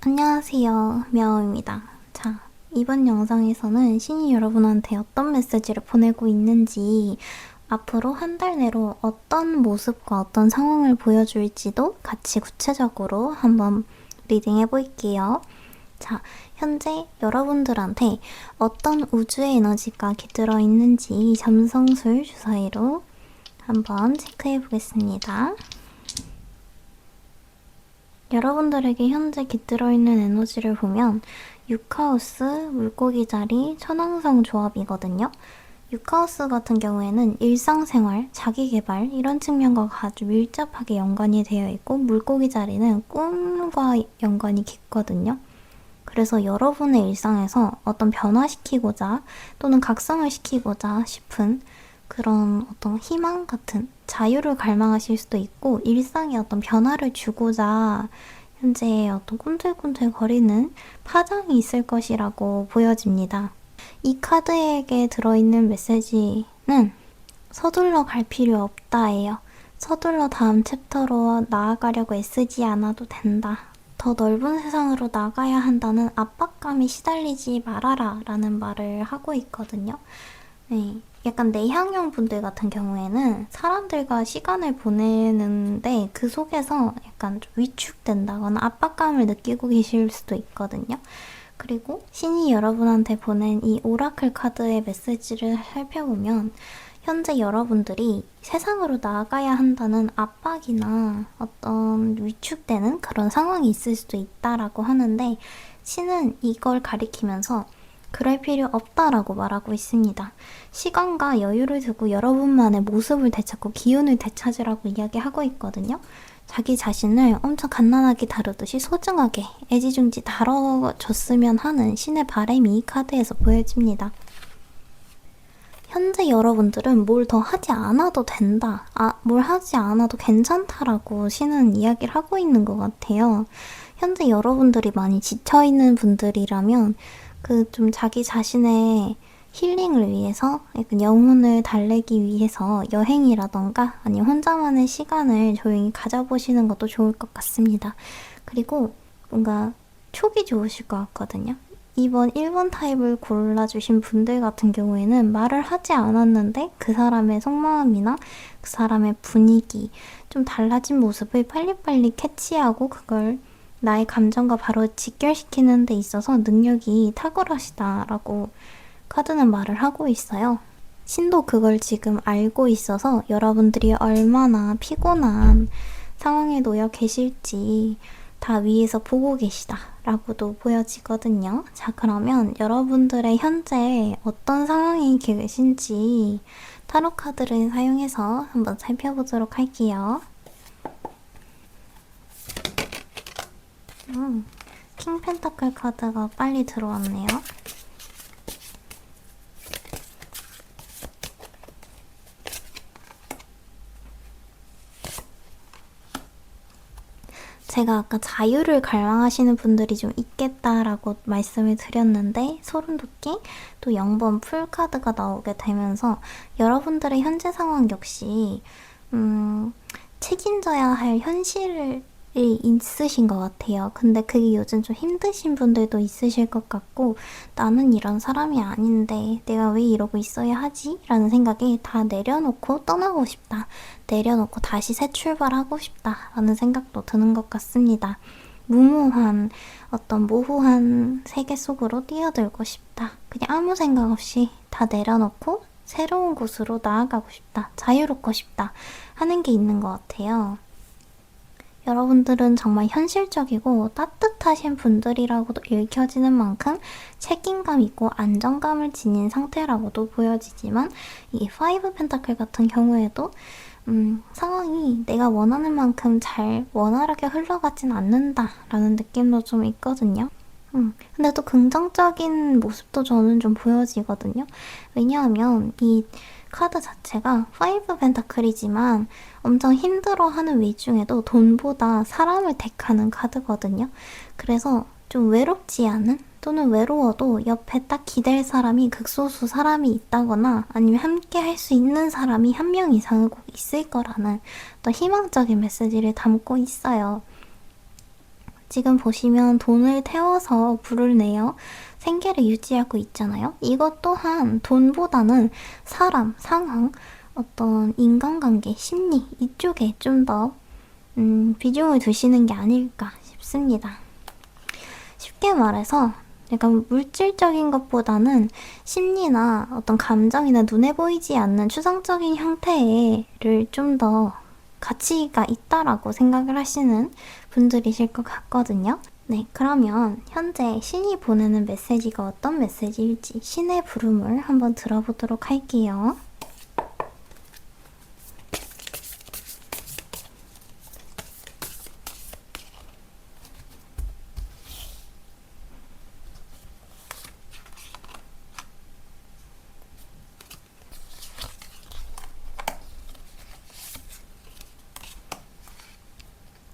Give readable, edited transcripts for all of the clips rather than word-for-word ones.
안녕하세요, мя오입니다. 자, 이번 영상에서는 신이 여러분한테 어떤 메시지를 보내고 있는지, 앞으로 한 달 내로 어떤 모습과 어떤 상황을 보여줄지도 같이 구체적으로 한번 리딩해 볼게요. 자, 현재 여러분들한테 어떤 우주의 에너지가 깃들어 있는지 점성술 주사위로 한번 체크해 보겠습니다. 여러분들에게 현재 깃들어 있는 에너지를 보면 6하우스, 물고기 자리, 천왕성 조합이거든요. 6하우스 같은 경우에는 일상생활, 자기개발 이런 측면과 아주 밀접하게 연관이 되어 있고, 물고기 자리는 꿈과 연관이 깊거든요. 그래서 여러분의 일상에서 어떤 변화시키고자 또는 각성을 시키고자 싶은 그런 어떤 희망 같은 자유를 갈망하실 수도 있고, 일상에 어떤 변화를 주고자 현재 어떤 꿈틀꿈틀 거리는 파장이 있을 것이라고 보여집니다. 이 카드에게 들어있는 메시지는 서둘러 갈 필요 없다예요. 서둘러 다음 챕터로 나아가려고 애쓰지 않아도 된다. 더 넓은 세상으로 나가야 한다는 압박감에 시달리지 말아라 라는 말을 하고 있거든요. 네, 약간 내향형 분들 같은 경우에는 사람들과 시간을 보내는데 그 속에서 약간 좀 위축된다거나 압박감을 느끼고 계실 수도 있거든요. 그리고 신이 여러분한테 보낸 이 오라클 카드의 메시지를 살펴보면 현재 여러분들이 세상으로 나아가야 한다는 압박이나 어떤 위축되는 그런 상황이 있을 수도 있다라고 하는데, 신은 이걸 가리키면서 그럴 필요 없다라고 말하고 있습니다. 시간과 여유를 두고 여러분만의 모습을 되찾고 기운을 되찾으라고 이야기하고 있거든요. 자기 자신을 엄청 갓난아기 다루듯이 소중하게 애지중지 다뤄줬으면 하는 신의 바람이 이 카드에서 보여집니다. 현재 여러분들은 뭘 더 하지 않아도 된다, 뭘 하지 않아도 괜찮다라고 신은 이야기를 하고 있는 것 같아요. 현재 여러분들이 많이 지쳐있는 분들이라면 좀 자기 자신의 힐링을 위해서, 약간 영혼을 달래기 위해서 여행이라던가 아니면 혼자만의 시간을 조용히 가져보시는 것도 좋을 것 같습니다. 그리고 뭔가 촉이 좋으실 것 같거든요. 이번 1번 타입을 골라주신 분들 같은 경우에는 말을 하지 않았는데 그 사람의 속마음이나 그 사람의 분위기, 좀 달라진 모습을 빨리빨리 캐치하고 그걸 나의 감정과 바로 직결시키는 데 있어서 능력이 탁월하시다라고 카드는 말을 하고 있어요. 신도 그걸 지금 알고 있어서 여러분들이 얼마나 피곤한 상황에 놓여 계실지 다 위에서 보고 계시다 라고도 보여지거든요. 자, 그러면 여러분들의 현재 어떤 상황에 계신지 타로 카드를 사용해서 한번 살펴보도록 할게요. 킹 펜타클 카드가 빨리 들어왔네요. 제가 아까 자유를 갈망하시는 분들이 좀 있겠다라고 말씀을 드렸는데, 소름돋게 또 0번 풀카드가 나오게 되면서 여러분들의 현재 상황 역시 책임져야 할 현실이 있으신 것 같아요. 근데 그게 요즘 좀 힘드신 분들도 있으실 것 같고, 나는 이런 사람이 아닌데 내가 왜 이러고 있어야 하지? 라는 생각이 다 내려놓고 떠나고 싶다, 내려놓고 다시 새 출발하고 싶다 라는 생각도 드는 것 같습니다. 무모한 어떤 모호한 세계 속으로 뛰어들고 싶다, 그냥 아무 생각 없이 다 내려놓고 새로운 곳으로 나아가고 싶다, 자유롭고 싶다 하는 게 있는 것 같아요. 여러분들은 정말 현실적이고 따뜻하신 분들이라고도 읽혀지는 만큼 책임감 있고 안정감을 지닌 상태라고도 보여지지만, 이 5 펜타클 같은 경우에도 상황이 내가 원하는 만큼 잘 원활하게 흘러가진 않는다라는 느낌도 좀 있거든요. 근데 또 긍정적인 모습도 저는 좀 보여지거든요. 왜냐하면 이 카드 자체가 5 펜타클이지만 엄청 힘들어하는 위중에도 돈보다 사람을 택하는 카드거든요. 그래서 좀 외롭지 않은, 또는 외로워도 옆에 딱 기댈 사람이 극소수 사람이 있다거나 아니면 함께 할 수 있는 사람이 한 명 이상은 꼭 있을 거라는 또 희망적인 메시지를 담고 있어요. 지금 보시면 돈을 태워서 불을 내어 생계를 유지하고 있잖아요. 이것 또한 돈보다는 사람, 상황, 어떤 인간관계, 심리 이쪽에 좀 더 비중을 두시는 게 아닐까 싶습니다. 쉽게 말해서 약간 물질적인 것보다는 심리나 어떤 감정이나 눈에 보이지 않는 추상적인 형태를 좀 더 가치가 있다라고 생각을 하시는 분들이실 것 같거든요. 네, 그러면 현재 신이 보내는 메시지가 어떤 메시지일지 신의 부름을 한번 들어보도록 할게요.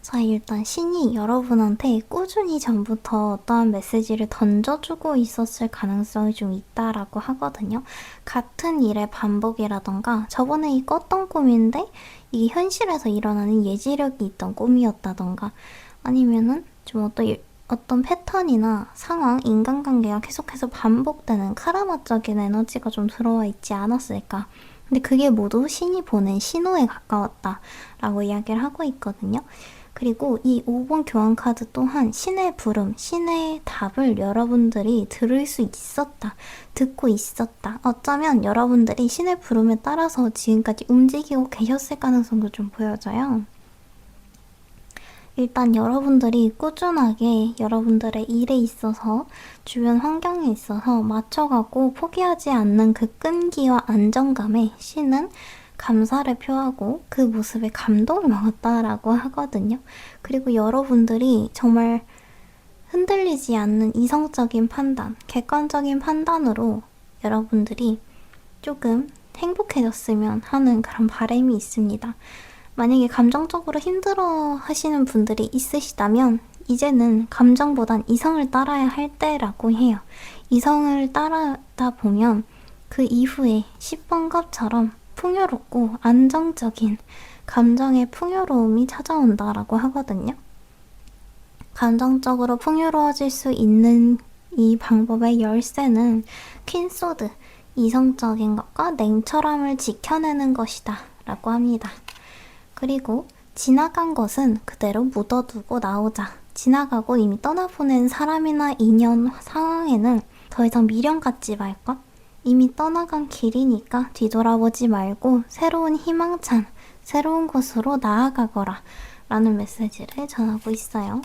자, 일단 신이 여러분한테 꾸준히 전부터 어떠한 메시지를 던져주고 있었을 가능성이 좀 있다라고 하거든요. 같은 일의 반복이라던가 저번에 이 꿨던 꿈인데 이게 현실에서 일어나는 예지력이 있던 꿈이었다던가 아니면은 좀 어떤 패턴이나 상황, 인간관계가 계속해서 반복되는 카르마적인 에너지가 좀 들어와 있지 않았을까. 근데 그게 모두 신이 보낸 신호에 가까웠다라고 이야기를 하고 있거든요. 그리고 이 5번 교환 카드 또한 신의 부름, 신의 답을 여러분들이 들을 수 있었다, 듣고 있었다. 어쩌면 여러분들이 신의 부름에 따라서 지금까지 움직이고 계셨을 가능성도 좀 보여져요. 일단 여러분들이 꾸준하게 여러분들의 일에 있어서 주변 환경에 있어서 맞춰가고 포기하지 않는 그 끈기와 안정감에 신은 감사를 표하고 그 모습에 감동을 먹었다라고 하거든요. 그리고 여러분들이 정말 흔들리지 않는 이성적인 판단, 객관적인 판단으로 여러분들이 조금 행복해졌으면 하는 그런 바람이 있습니다. 만약에 감정적으로 힘들어 하시는 분들이 있으시다면 이제는 감정보단 이성을 따라야 할 때라고 해요. 이성을 따르다 보면 그 이후에 10번 컵처럼 풍요롭고 안정적인 감정의 풍요로움이 찾아온다라고 하거든요. 감정적으로 풍요로워질 수 있는 이 방법의 열쇠는 퀸소드, 이성적인 것과 냉철함을 지켜내는 것이다 라고 합니다. 그리고 지나간 것은 그대로 묻어두고 나오자. 지나가고 이미 떠나보낸 사람이나 인연, 상황에는 더 이상 미련 갖지 말 것. 이미 떠나간 길이니까 뒤돌아보지 말고 새로운 희망찬, 새로운 곳으로 나아가거라 라는 메시지를 전하고 있어요.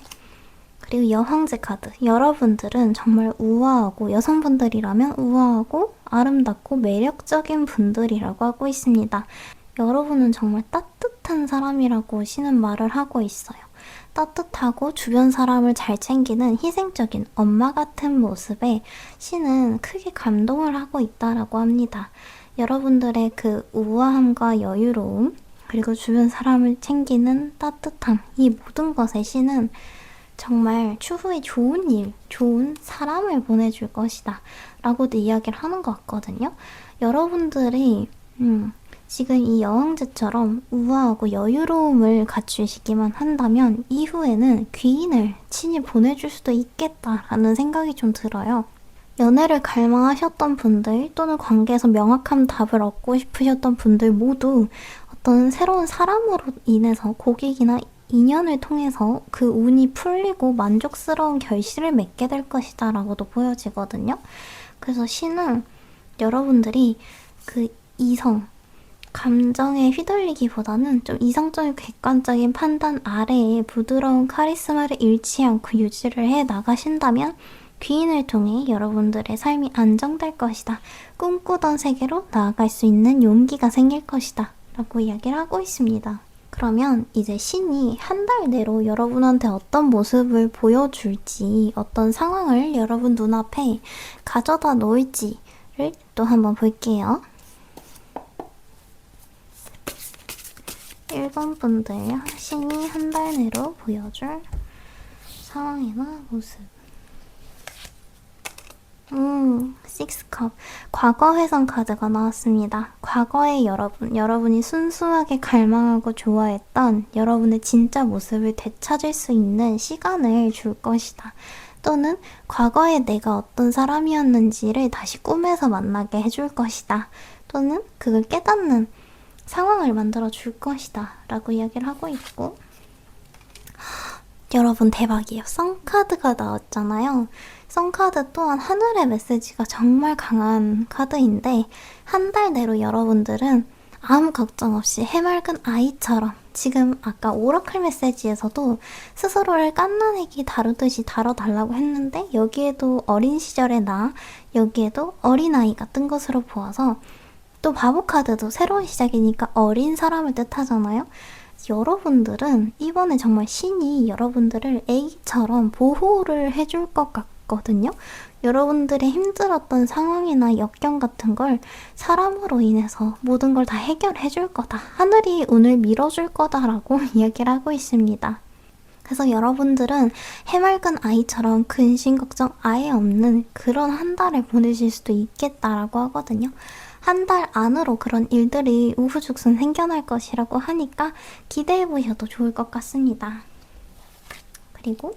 그리고 여왕제 카드. 여러분들은 정말 우아하고 여성분들이라면 우아하고 아름답고 매력적인 분들이라고 하고 있습니다. 여러분은 정말 따뜻한 사람이라고 신은 말을 하고 있어요. 따뜻하고 주변 사람을 잘 챙기는 희생적인 엄마 같은 모습에 신은 크게 감동을 하고 있다라고 합니다. 여러분들의 그 우아함과 여유로움, 그리고 주변 사람을 챙기는 따뜻함, 이 모든 것에 신은 정말 추후에 좋은 일, 좋은 사람을 보내줄 것이다 라고도 이야기를 하는 것 같거든요. 여러분들이 지금 이 여왕제처럼 우아하고 여유로움을 갖추시기만 한다면 이후에는 귀인을 친히 보내줄 수도 있겠다라는 생각이 좀 들어요. 연애를 갈망하셨던 분들 또는 관계에서 명확한 답을 얻고 싶으셨던 분들 모두 어떤 새로운 사람으로 인해서 고객이나 인연을 통해서 그 운이 풀리고 만족스러운 결실을 맺게 될 것이다 라고도 보여지거든요. 그래서 신은 여러분들이 그 이성, 감정에 휘둘리기보다는 좀 이성적인 객관적인 판단 아래에 부드러운 카리스마를 잃지 않고 유지를 해 나가신다면 귀인을 통해 여러분들의 삶이 안정될 것이다. 꿈꾸던 세계로 나아갈 수 있는 용기가 생길 것이다. 라고 이야기를 하고 있습니다. 그러면 이제 신이 한 달 내로 여러분한테 어떤 모습을 보여줄지, 어떤 상황을 여러분 눈앞에 가져다 놓을지를 또 한번 볼게요. 1번 분들 신이 한 달 내로 보여줄 상황이나 모습. 식스컵. 과거 회상 카드가 나왔습니다. 과거의 여러분이 순수하게 갈망하고 좋아했던 여러분의 진짜 모습을 되찾을 수 있는 시간을 줄 것이다. 또는 과거의 내가 어떤 사람이었는지를 다시 꿈에서 만나게 해줄 것이다. 또는 그걸 깨닫는 상황을 만들어 줄 것이다. 라고 이야기를 하고 있고, 여러분 대박이에요. 썬카드가 나왔잖아요. 썬카드 또한 하늘의 메시지가 정말 강한 카드인데, 한 달 내로 여러분들은 아무 걱정 없이 해맑은 아이처럼, 지금 아까 오라클 메시지에서도 스스로를 갓난아기 다루듯이 다뤄달라고 했는데, 여기에도 어린 시절의 나, 여기에도 어린아이가 뜬 것으로 보아서, 또 바보 카드도 새로운 시작이니까 어린 사람을 뜻하잖아요. 여러분들은 이번에 정말 신이 여러분들을 애기처럼 보호를 해줄 것 같거든요. 여러분들의 힘들었던 상황이나 역경 같은 걸 사람으로 인해서 모든 걸 다 해결해 줄 거다. 하늘이 운을 밀어줄 거다라고 이야기를 하고 있습니다. 그래서 여러분들은 해맑은 아이처럼 근심 걱정 아예 없는 그런 한 달을 보내실 수도 있겠다라고 하거든요. 한 달 안으로 그런 일들이 우후죽순 생겨날 것이라고 하니까 기대해 보셔도 좋을 것 같습니다. 그리고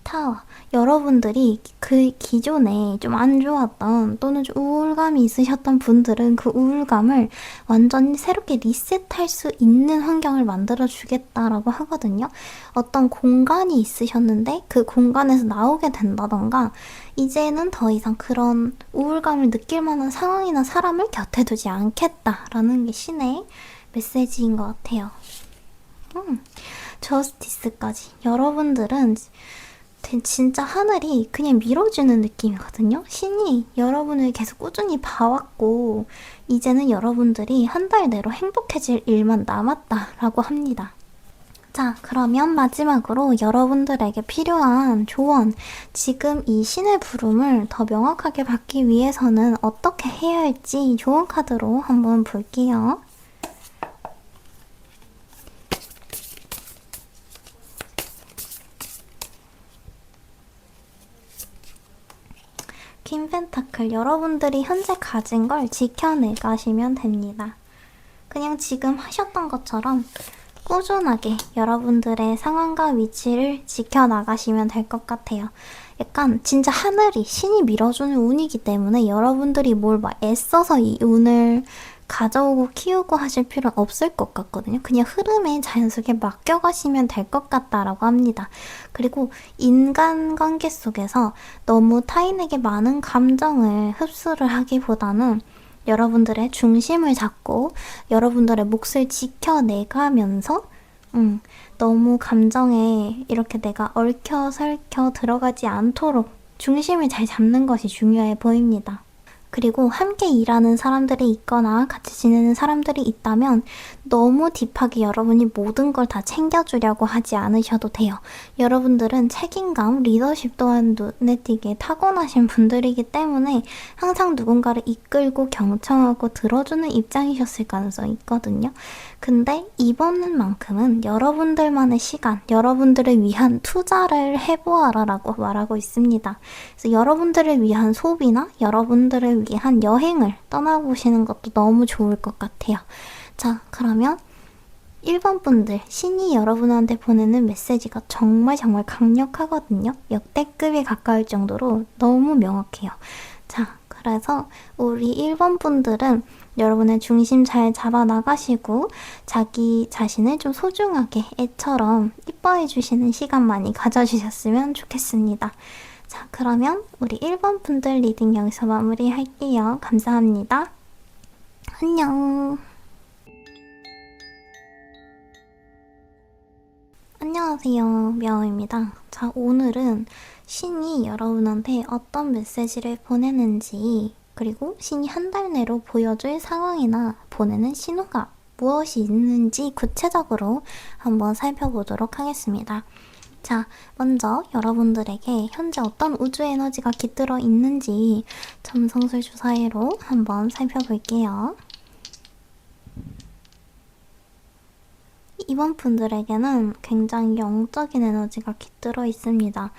타워. 여러분들이 그 기존에 좀 안 좋았던 또는 좀 우울감이 있으셨던 분들은 그 우울감을 완전히 새롭게 리셋할 수 있는 환경을 만들어 주겠다라고 하거든요. 어떤 공간이 있으셨는데 그 공간에서 나오게 된다던가, 이제는 더 이상 그런 우울감을 느낄 만한 상황이나 사람을 곁에 두지 않겠다라는 게 신의 메시지인 것 같아요. 저스티스까지. 여러분들은 진짜 하늘이 그냥 밀어주는 느낌이거든요. 신이 여러분을 계속 꾸준히 봐왔고, 이제는 여러분들이 한 달 내로 행복해질 일만 남았다라고 합니다. 자, 그러면 마지막으로 여러분들에게 필요한 조언, 지금 이 신의 부름을 더 명확하게 받기 위해서는 어떻게 해야 할지 조언 카드로 한번 볼게요. 퀸 펜타클. 여러분들이 현재 가진 걸 지켜내가시면 됩니다. 그냥 지금 하셨던 것처럼 꾸준하게 여러분들의 상황과 위치를 지켜나가시면 될 것 같아요. 약간 진짜 하늘이, 신이 밀어주는 운이기 때문에 여러분들이 뭘 막 애써서 이 운을 가져오고 키우고 하실 필요는 없을 것 같거든요. 그냥 흐름에 자연스럽게 맡겨가시면 될 것 같다라고 합니다. 그리고 인간관계 속에서 너무 타인에게 많은 감정을 흡수를 하기보다는 여러분들의 중심을 잡고 여러분들의 몫을 지켜내가면서 너무 감정에 이렇게 내가 얽혀설켜 들어가지 않도록 중심을 잘 잡는 것이 중요해 보입니다. 그리고 함께 일하는 사람들이 있거나 같이 지내는 사람들이 있다면 너무 딥하게 여러분이 모든 걸 다 챙겨주려고 하지 않으셔도 돼요. 여러분들은 책임감, 리더십 또한 눈에 띄게 타고나신 분들이기 때문에 항상 누군가를 이끌고 경청하고 들어주는 입장이셨을 가능성이 있거든요. 근데 이번만큼은 여러분들만의 시간, 여러분들을 위한 투자를 해보아라 라고 말하고 있습니다. 그래서 여러분들을 위한 소비나 여러분들을 위한 여행을 떠나보시는 것도 너무 좋을 것 같아요. 자, 그러면 1번 분들, 신이 여러분한테 보내는 메시지가 정말 강력하거든요. 역대급에 가까울 정도로 너무 명확해요. 자, 그래서 우리 1번 분들은 여러분의 중심 잘 잡아 나가시고 자기 자신을 좀 소중하게 애처럼 이뻐해 주시는 시간 많이 가져주셨으면 좋겠습니다. 자, 그러면 우리 1번 분들 리딩 여기서 마무리할게요. 감사합니다. 안녕. 안녕하세요, мя오입니다. 자, 오늘은 신이 여러분한테 어떤 메시지를 보내는지, 그리고 신이 한 달 내로 보여줄 상황이나 보내는 신호가 무엇이 있는지 구체적으로 한번 살펴보도록 하겠습니다. 자, 먼저 여러분들에게 현재 어떤 우주 에너지가 깃들어 있는지 점성술 주사위로 한번 살펴볼게요. 이번 분들에게는 굉장히 영적인 에너지가 깃들어 있습니다.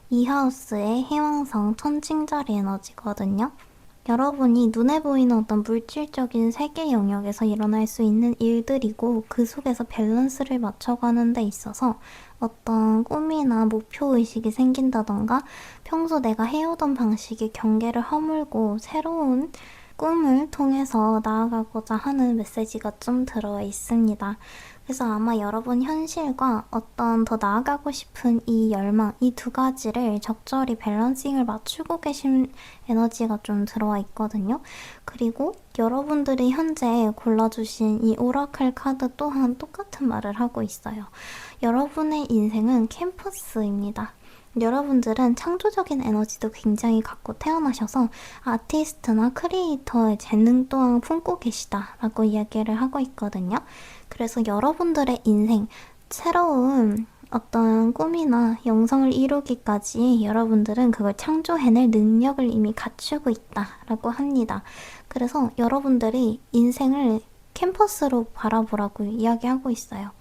이 하우스의 해왕성 천칭자리 에너지거든요. 여러분이 눈에 보이는 어떤 물질적인 세계 영역에서 일어날 수 있는 일들이고 그 속에서 밸런스를 맞춰가는 데 있어서 어떤 꿈이나 목표의식이 생긴다던가 평소 내가 해오던 방식의 경계를 허물고 새로운 꿈을 통해서 나아가고자 하는 메시지가 좀 들어와 있습니다. 그래서 아마 여러분 현실과 어떤 더 나아가고 싶은 이 열망, 이 두 가지를 적절히 밸런싱을 맞추고 계신 에너지가 좀 들어와 있거든요. 그리고 여러분들이 현재 골라주신 이 오라클 카드 또한 똑같은 말을 하고 있어요. 여러분의 인생은 캠퍼스입니다. 여러분들은 창조적인 에너지도 굉장히 갖고 태어나셔서 아티스트나 크리에이터의 재능 또한 품고 계시다라고 이야기를 하고 있거든요. 그래서 여러분들의 인생, 새로운 어떤 꿈이나 영성을 이루기까지 여러분들은 그걸 창조해낼 능력을 이미 갖추고 있다라고 합니다. 그래서 여러분들이 인생을 캠퍼스로 바라보라고 이야기하고 있어요.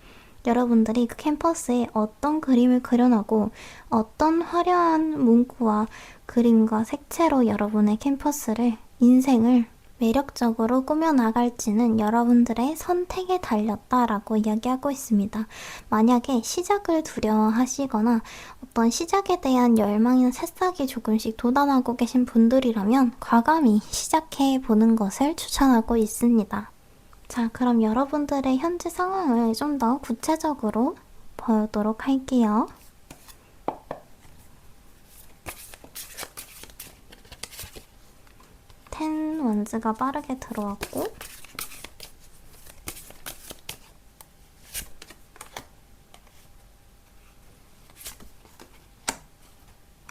여러분들이 그 캠퍼스에 어떤 그림을 그려나고 어떤 화려한 문구와 그림과 색채로 여러분의 캠퍼스를, 인생을 매력적으로 꾸며나갈지는 여러분들의 선택에 달렸다라고 이야기하고 있습니다. 만약에 시작을 두려워하시거나 어떤 시작에 대한 열망이나 새싹이 조금씩 돋아나고 계신 분들이라면 과감히 시작해보는 것을 추천하고 있습니다. 자, 그럼 여러분들의 현재 상황을 좀 더 구체적으로 보도록 할게요. 텐 원즈가 빠르게 들어왔고,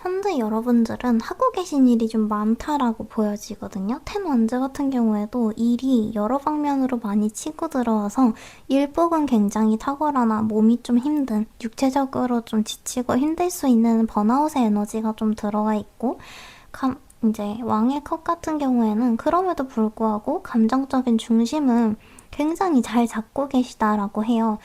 현재 여러분들은 하고 계신 일이 좀 많다라고 보여지거든요. 텐 원즈 같은 경우에도 일이 여러 방면으로 많이 치고 들어와서 일복은 굉장히 탁월하나 몸이 좀 힘든, 육체적으로 좀 지치고 힘들 수 있는 번아웃의 에너지가 좀 들어와 있고, 이제 왕의 컵 같은 경우에는 그럼에도 불구하고 감정적인 중심은 굉장히 잘 잡고 계시다라고 해요.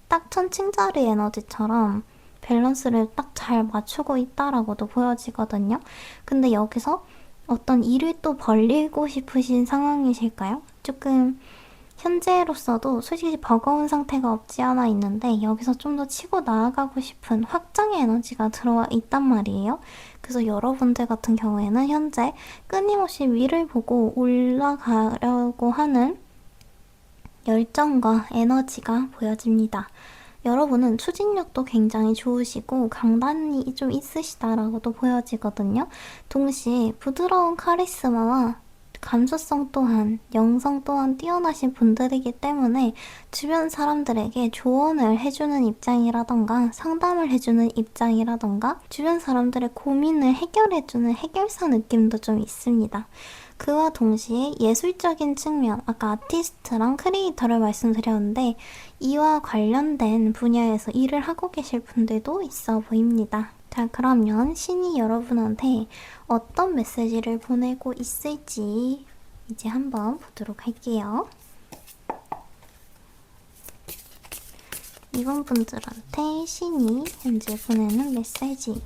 딱 천칭자리 에너지처럼 밸런스를 딱 잘 맞추고 있다라고도 보여지거든요. 근데 여기서 어떤 일을 또 벌리고 싶으신 상황이실까요? 조금 현재로서도 솔직히 버거운 상태가 없지 않아 있는데 여기서 좀 더 치고 나아가고 싶은 확장의 에너지가 들어와 있단 말이에요. 그래서 여러분들 같은 경우에는 현재 끊임없이 위를 보고 올라가려고 하는 열정과 에너지가 보여집니다. 여러분은 추진력도 굉장히 좋으시고 강단이 좀 있으시다라고도 보여지거든요. 동시에 부드러운 카리스마와 감수성 또한, 영성 또한 뛰어나신 분들이기 때문에 주변 사람들에게 조언을 해주는 입장이라던가 상담을 해주는 입장이라던가 주변 사람들의 고민을 해결해주는 해결사 느낌도 좀 있습니다. 그와 동시에 예술적인 측면, 아까 아티스트랑 크리에이터를 말씀드렸는데 이와 관련된 분야에서 일을 하고 계실 분들도 있어 보입니다. 자, 그러면 신이 여러분한테 어떤 메시지를 보내고 있을지 이제 한번 보도록 할게요. 이번 분들한테 신이 현재 보내는 메시지.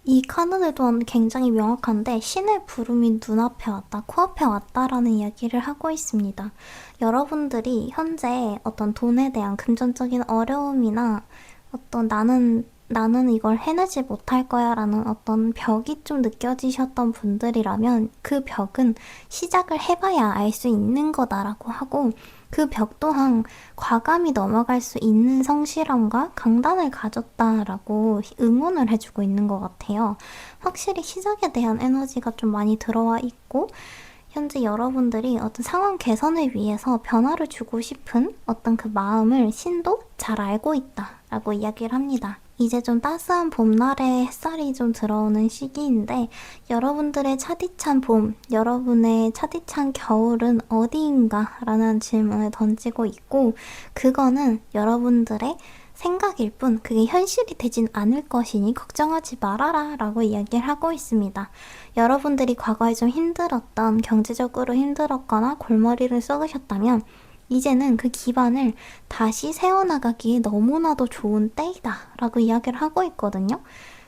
이 카드들 또한 굉장히 명확한데 신의 부름이 눈앞에 왔다, 코앞에 왔다라는 이야기를 하고 있습니다. 여러분들이 현재 어떤 돈에 대한 금전적인 어려움이나 어떤 나는 이걸 해내지 못할 거야 라는 어떤 벽이 좀 느껴지셨던 분들이라면 그 벽은 시작을 해봐야 알 수 있는 거다라고 하고 그 벽 또한 과감히 넘어갈 수 있는 성실함과 강단을 가졌다라고 응원을 해주고 있는 것 같아요. 확실히 시작에 대한 에너지가 좀 많이 들어와 있고 현재 여러분들이 어떤 상황 개선을 위해서 변화를 주고 싶은 어떤 그 마음을 신도 잘 알고 있다라고 이야기를 합니다. 이제 좀 따스한 봄날에 햇살이 좀 들어오는 시기인데 여러분들의 차디찬 봄, 여러분의 차디찬 겨울은 어디인가? 라는 질문을 던지고 있고 그거는 여러분들의 생각일 뿐 그게 현실이 되진 않을 것이니 걱정하지 말아라 라고 이야기를 하고 있습니다. 여러분들이 과거에 좀 힘들었던 경제적으로 힘들었거나 골머리를 썩으셨다면 이제는 그 기반을 다시 세워나가기에 너무나도 좋은 때이다 라고 이야기를 하고 있거든요.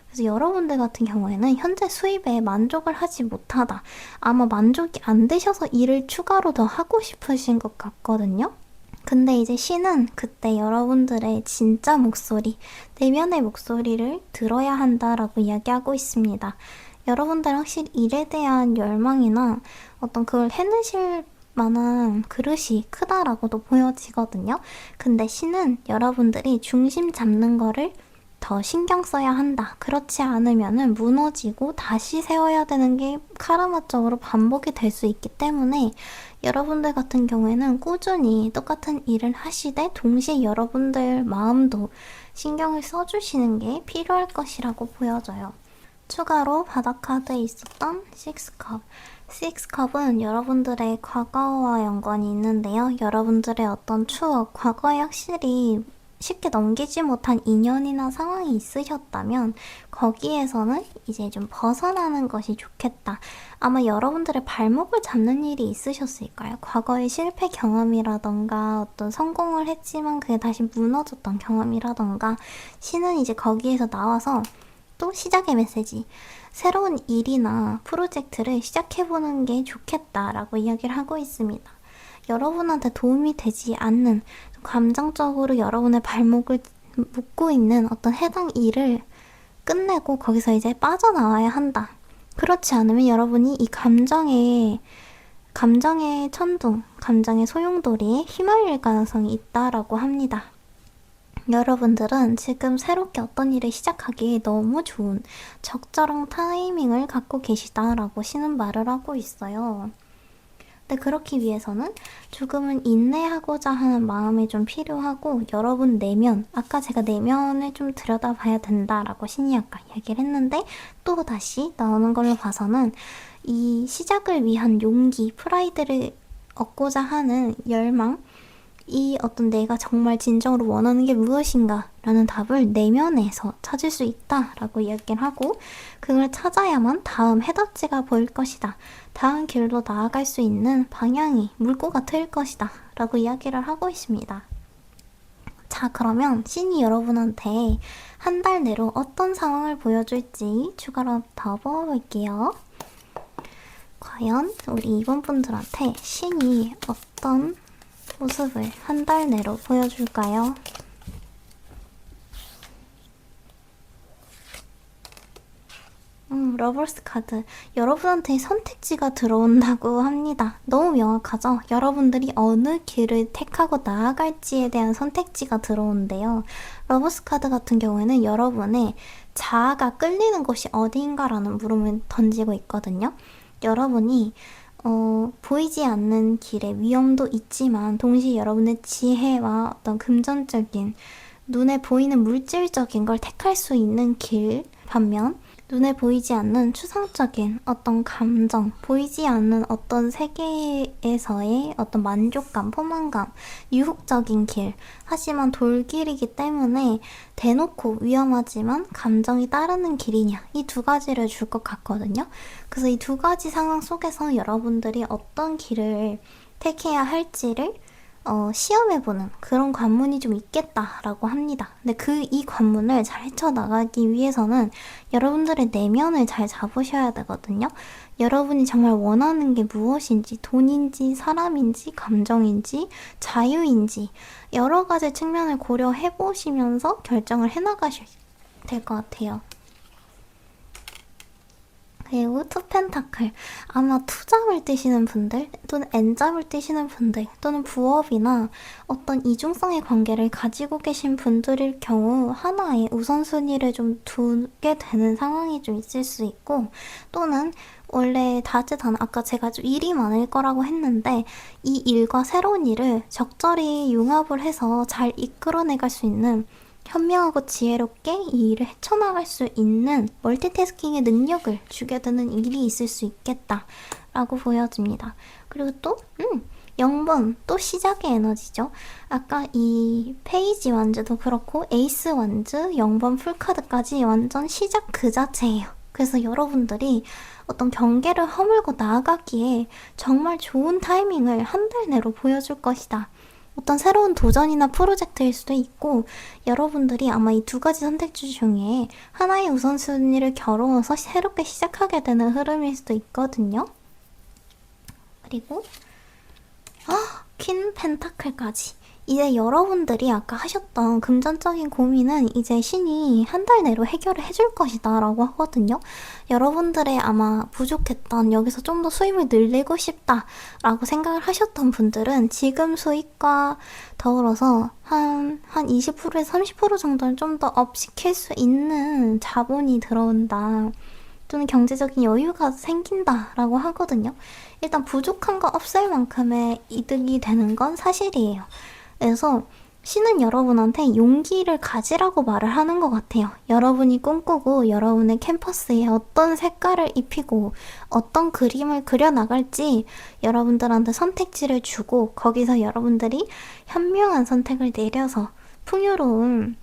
그래서 여러분들 같은 경우에는 현재 수입에 만족을 하지 못하다. 아마 만족이 안 되셔서 일을 추가로 더 하고 싶으신 것 같거든요. 근데 이제 신은 그때 여러분들의 진짜 목소리, 내면의 목소리를 들어야 한다라고 이야기하고 있습니다. 여러분들 확실히 일에 대한 열망이나 어떤 그걸 해내실 만한 그릇이 크다라고도 보여지거든요. 근데 신은 여러분들이 중심 잡는 거를 더 신경 써야 한다. 그렇지 않으면은 무너지고 다시 세워야 되는 게 카르마적으로 반복이 될 수 있기 때문에 여러분들 같은 경우에는 꾸준히 똑같은 일을 하시되 동시에 여러분들 마음도 신경을 써주시는 게 필요할 것이라고 보여져요. 추가로 바닥 카드에 있었던 6컵. 6컵은 여러분들의 과거와 연관이 있는데요. 여러분들의 어떤 추억, 과거에 확실히 쉽게 넘기지 못한 인연이나 상황이 있으셨다면 거기에서는 이제 좀 벗어나는 것이 좋겠다. 아마 여러분들의 발목을 잡는 일이 있으셨을까요? 과거의 실패 경험이라던가 어떤 성공을 했지만 그게 다시 무너졌던 경험이라던가 신은 이제 거기에서 나와서 또 시작의 메시지, 새로운 일이나 프로젝트를 시작해보는 게 좋겠다라고 이야기를 하고 있습니다. 여러분한테 도움이 되지 않는 감정적으로 여러분의 발목을 묶고 있는 어떤 해당 일을 끝내고 거기서 이제 빠져나와야 한다. 그렇지 않으면 여러분이 이 감정의 천둥, 감정의 소용돌이에 휘말릴 가능성이 있다라고 합니다. 여러분들은 지금 새롭게 어떤 일을 시작하기에 너무 좋은 적절한 타이밍을 갖고 계시다라고 신은 말을 하고 있어요. 근데 그렇기 위해서는 조금은 인내하고자 하는 마음이 좀 필요하고 여러분 내면, 아까 제가 내면을 좀 들여다봐야 된다라고 신이 아까 이야기를 했는데 또 다시 나오는 걸로 봐서는 이 시작을 위한 용기, 프라이드를 얻고자 하는 열망, 이 어떤 내가 정말 진정으로 원하는 게 무엇인가 라는 답을 내면에서 찾을 수 있다 라고 이야기를 하고 그걸 찾아야만 다음 해답지가 보일 것이다. 다음 길로 나아갈 수 있는 방향이 물꼬가 트일 것이다 라고 이야기를 하고 있습니다. 자, 그러면 신이 여러분한테 한 달 내로 어떤 상황을 보여줄지 추가로 더 뽑아볼게요. 과연 우리 이번 분들한테 신이 어떤 모습을 한 달 내로 보여줄까요? 러버스 카드. 여러분한테 선택지가 들어온다고 합니다. 너무 명확하죠? 여러분들이 어느 길을 택하고 나아갈지에 대한 선택지가 들어오는데요. 러버스 카드 같은 경우에는 여러분의 자아가 끌리는 곳이 어디인가라는 물음을 던지고 있거든요. 여러분이 보이지 않는 길에 위험도 있지만 동시에 여러분의 지혜와 어떤 금전적인 눈에 보이는 물질적인 걸 택할 수 있는 길 반면 눈에 보이지 않는 추상적인 어떤 감정, 보이지 않는 어떤 세계에서의 어떤 만족감, 포만감, 유혹적인 길. 하지만 돌길이기 때문에 대놓고 위험하지만 감정이 따르는 길이냐. 이 두 가지를 줄 것 같거든요. 그래서 이 두 가지 상황 속에서 여러분들이 어떤 길을 택해야 할지를 시험해보는 그런 관문이 좀 있겠다라고 합니다. 근데 이 관문을 잘 헤쳐나가기 위해서는 여러분들의 내면을 잘 잡으셔야 되거든요. 여러분이 정말 원하는 게 무엇인지, 돈인지, 사람인지, 감정인지, 자유인지 여러 가지 측면을 고려해보시면서 결정을 해나가셔야 될 것 같아요. 그리고 투 펜타클. 아마 투잡을 뛰시는 분들 또는 N잡을 뛰시는 분들 또는 부업이나 어떤 이중성의 관계를 가지고 계신 분들일 경우 하나의 우선순위를 좀 두게 되는 상황이 좀 있을 수 있고 또는 원래 다재다능 아까 제가 좀 일이 많을 거라고 했는데 이 일과 새로운 일을 적절히 융합을 해서 잘 이끌어내갈 수 있는 현명하고 지혜롭게 이 일을 헤쳐나갈 수 있는 멀티태스킹의 능력을 주게 되는 일이 있을 수 있겠다 라고 보여집니다. 그리고 또 0번 또 시작의 에너지죠. 아까 이 페이지 완즈도 그렇고 에이스 완즈, 0번 풀카드까지 완전 시작 그 자체예요. 그래서 여러분들이 어떤 경계를 허물고 나아가기에 정말 좋은 타이밍을 한 달 내로 보여줄 것이다. 어떤 새로운 도전이나 프로젝트일 수도 있고 여러분들이 아마 이 두 가지 선택지 중에 하나의 우선순위를 겨루어서 새롭게 시작하게 되는 흐름일 수도 있거든요. 그리고 퀸 펜타클까지. 이제 여러분들이 아까 하셨던 금전적인 고민은 이제 신이 한 달 내로 해결을 해줄 것이다 라고 하거든요. 여러분들의 아마 부족했던 여기서 좀 더 수입을 늘리고 싶다 라고 생각을 하셨던 분들은 지금 수익과 더불어서 한 20%에서 30% 정도는 좀 더 업시킬 수 있는 자본이 들어온다. 또는 경제적인 여유가 생긴다라고 하거든요. 일단 부족한 거 없을 만큼의 이득이 되는 건 사실이에요. 그래서 신은 여러분한테 용기를 가지라고 말을 하는 것 같아요. 여러분이 꿈꾸고 여러분의 캠퍼스에 어떤 색깔을 입히고 어떤 그림을 그려나갈지 여러분들한테 선택지를 주고 거기서 여러분들이 현명한 선택을 내려서 풍요로운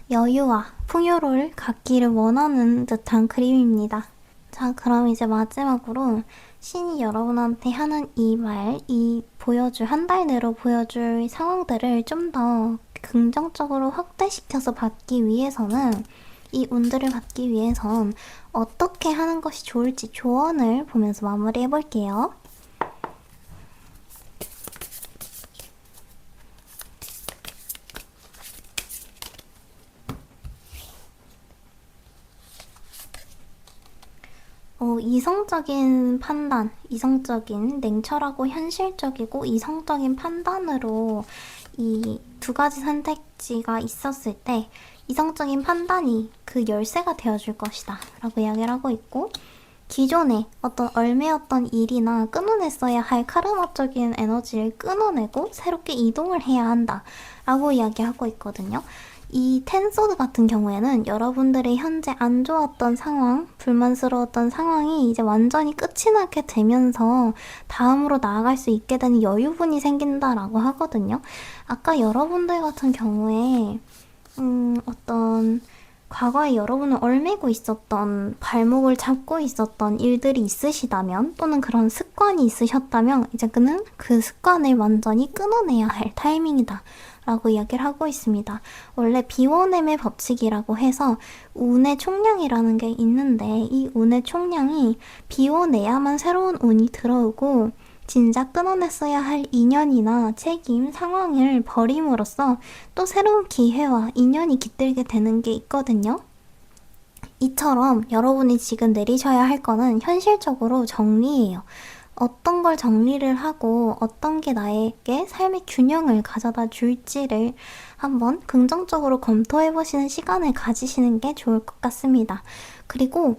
여유와 풍요를 갖기를 원하는 듯한 그림입니다. 자, 그럼 이제 마지막으로 신이 여러분한테 하는 이 보여줄, 한 달 내로 보여줄 상황들을 좀 더 긍정적으로 확대시켜서 받기 위해서는 이 운들을 받기 위해선 어떻게 하는 것이 좋을지 조언을 보면서 마무리해 볼게요. 이성적인 판단, 이성적인 냉철하고 현실적이고 이성적인 판단으로 이 두 가지 선택지가 있었을 때 이성적인 판단이 그 열쇠가 되어줄 것이다 라고 이야기를 하고 있고 기존에 어떤 얽매였던 일이나 끊어냈어야 할 카르마적인 에너지를 끊어내고 새롭게 이동을 해야 한다 라고 이야기하고 있거든요. 이 텐소드 같은 경우에는 여러분들의 현재 안 좋았던 상황, 불만스러웠던 상황이 이제 완전히 끝이 나게 되면서 다음으로 나아갈 수 있게 되는 여유분이 생긴다라고 하거든요. 아까 여러분들 같은 경우에 어떤 과거에 여러분을 얽매고 있었던 발목을 잡고 있었던 일들이 있으시다면 또는 그런 습관이 있으셨다면 이제 그는 그 습관을 완전히 끊어내야 할 타이밍이다 라고 이야기를 하고 있습니다. 원래 비워냄의 법칙이라고 해서 운의 총량이라는 게 있는데 이 운의 총량이 비워내야만 새로운 운이 들어오고 진작 끊어냈어야 할 인연이나 책임, 상황을 버림으로써 또 새로운 기회와 인연이 깃들게 되는 게 있거든요. 이처럼 여러분이 지금 내리셔야 할 거는 현실적으로 정리예요. 어떤 걸 정리를 하고 어떤 게 나에게 삶의 균형을 가져다 줄지를 한번 긍정적으로 검토해 보시는 시간을 가지시는 게 좋을 것 같습니다. 그리고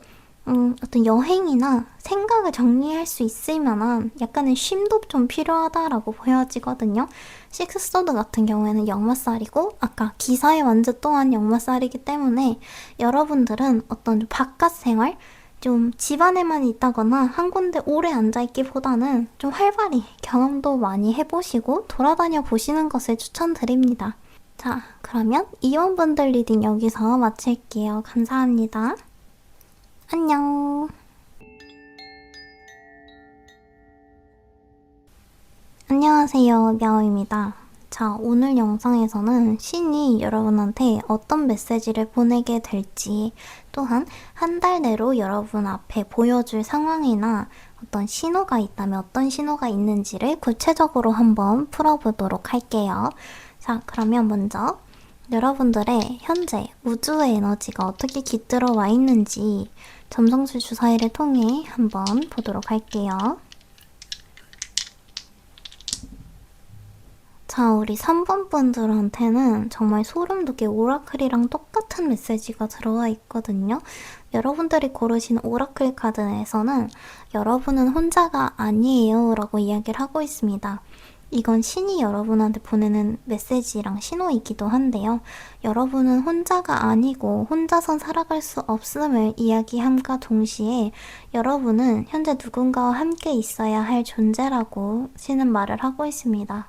어떤 여행이나 생각을 정리할 수 있을 만한 약간의 쉼도 좀 필요하다라고 보여지거든요. 식스소드 같은 경우에는 역마살이고 아까 기사의 완즈 또한 역마살이기 때문에 여러분들은 어떤 바깥 생활, 좀 집안에만 있다거나 한 군데 오래 앉아있기보다는 좀 활발히 경험도 많이 해보시고 돌아다녀 보시는 것을 추천드립니다. 자, 그러면 이원분들 리딩 여기서 마칠게요. 감사합니다. 안녕. 안녕하세요, мя오입니다. 자, 오늘 영상에서는 신이 여러분한테 어떤 메시지를 보내게 될지 또한 한 달 내로 여러분 앞에 보여줄 상황이나 어떤 신호가 있다면 어떤 신호가 있는지를 구체적으로 한번 풀어보도록 할게요. 자, 그러면 먼저 여러분들의 현재 우주의 에너지가 어떻게 깃들어 와 있는지 점성술 주사위를 통해 한번 보도록 할게요. 자, 우리 3번 분들한테는 정말 소름 돋게 오라클이랑 똑같은 메시지가 들어와 있거든요. 여러분들이 고르신 오라클 카드에서는 여러분은 혼자가 아니에요 라고 이야기를 하고 있습니다. 이건 신이 여러분한테 보내는 메시지랑 신호이기도 한데요. 여러분은 혼자가 아니고 혼자선 살아갈 수 없음을 이야기함과 동시에 여러분은 현재 누군가와 함께 있어야 할 존재라고 신은 말을 하고 있습니다.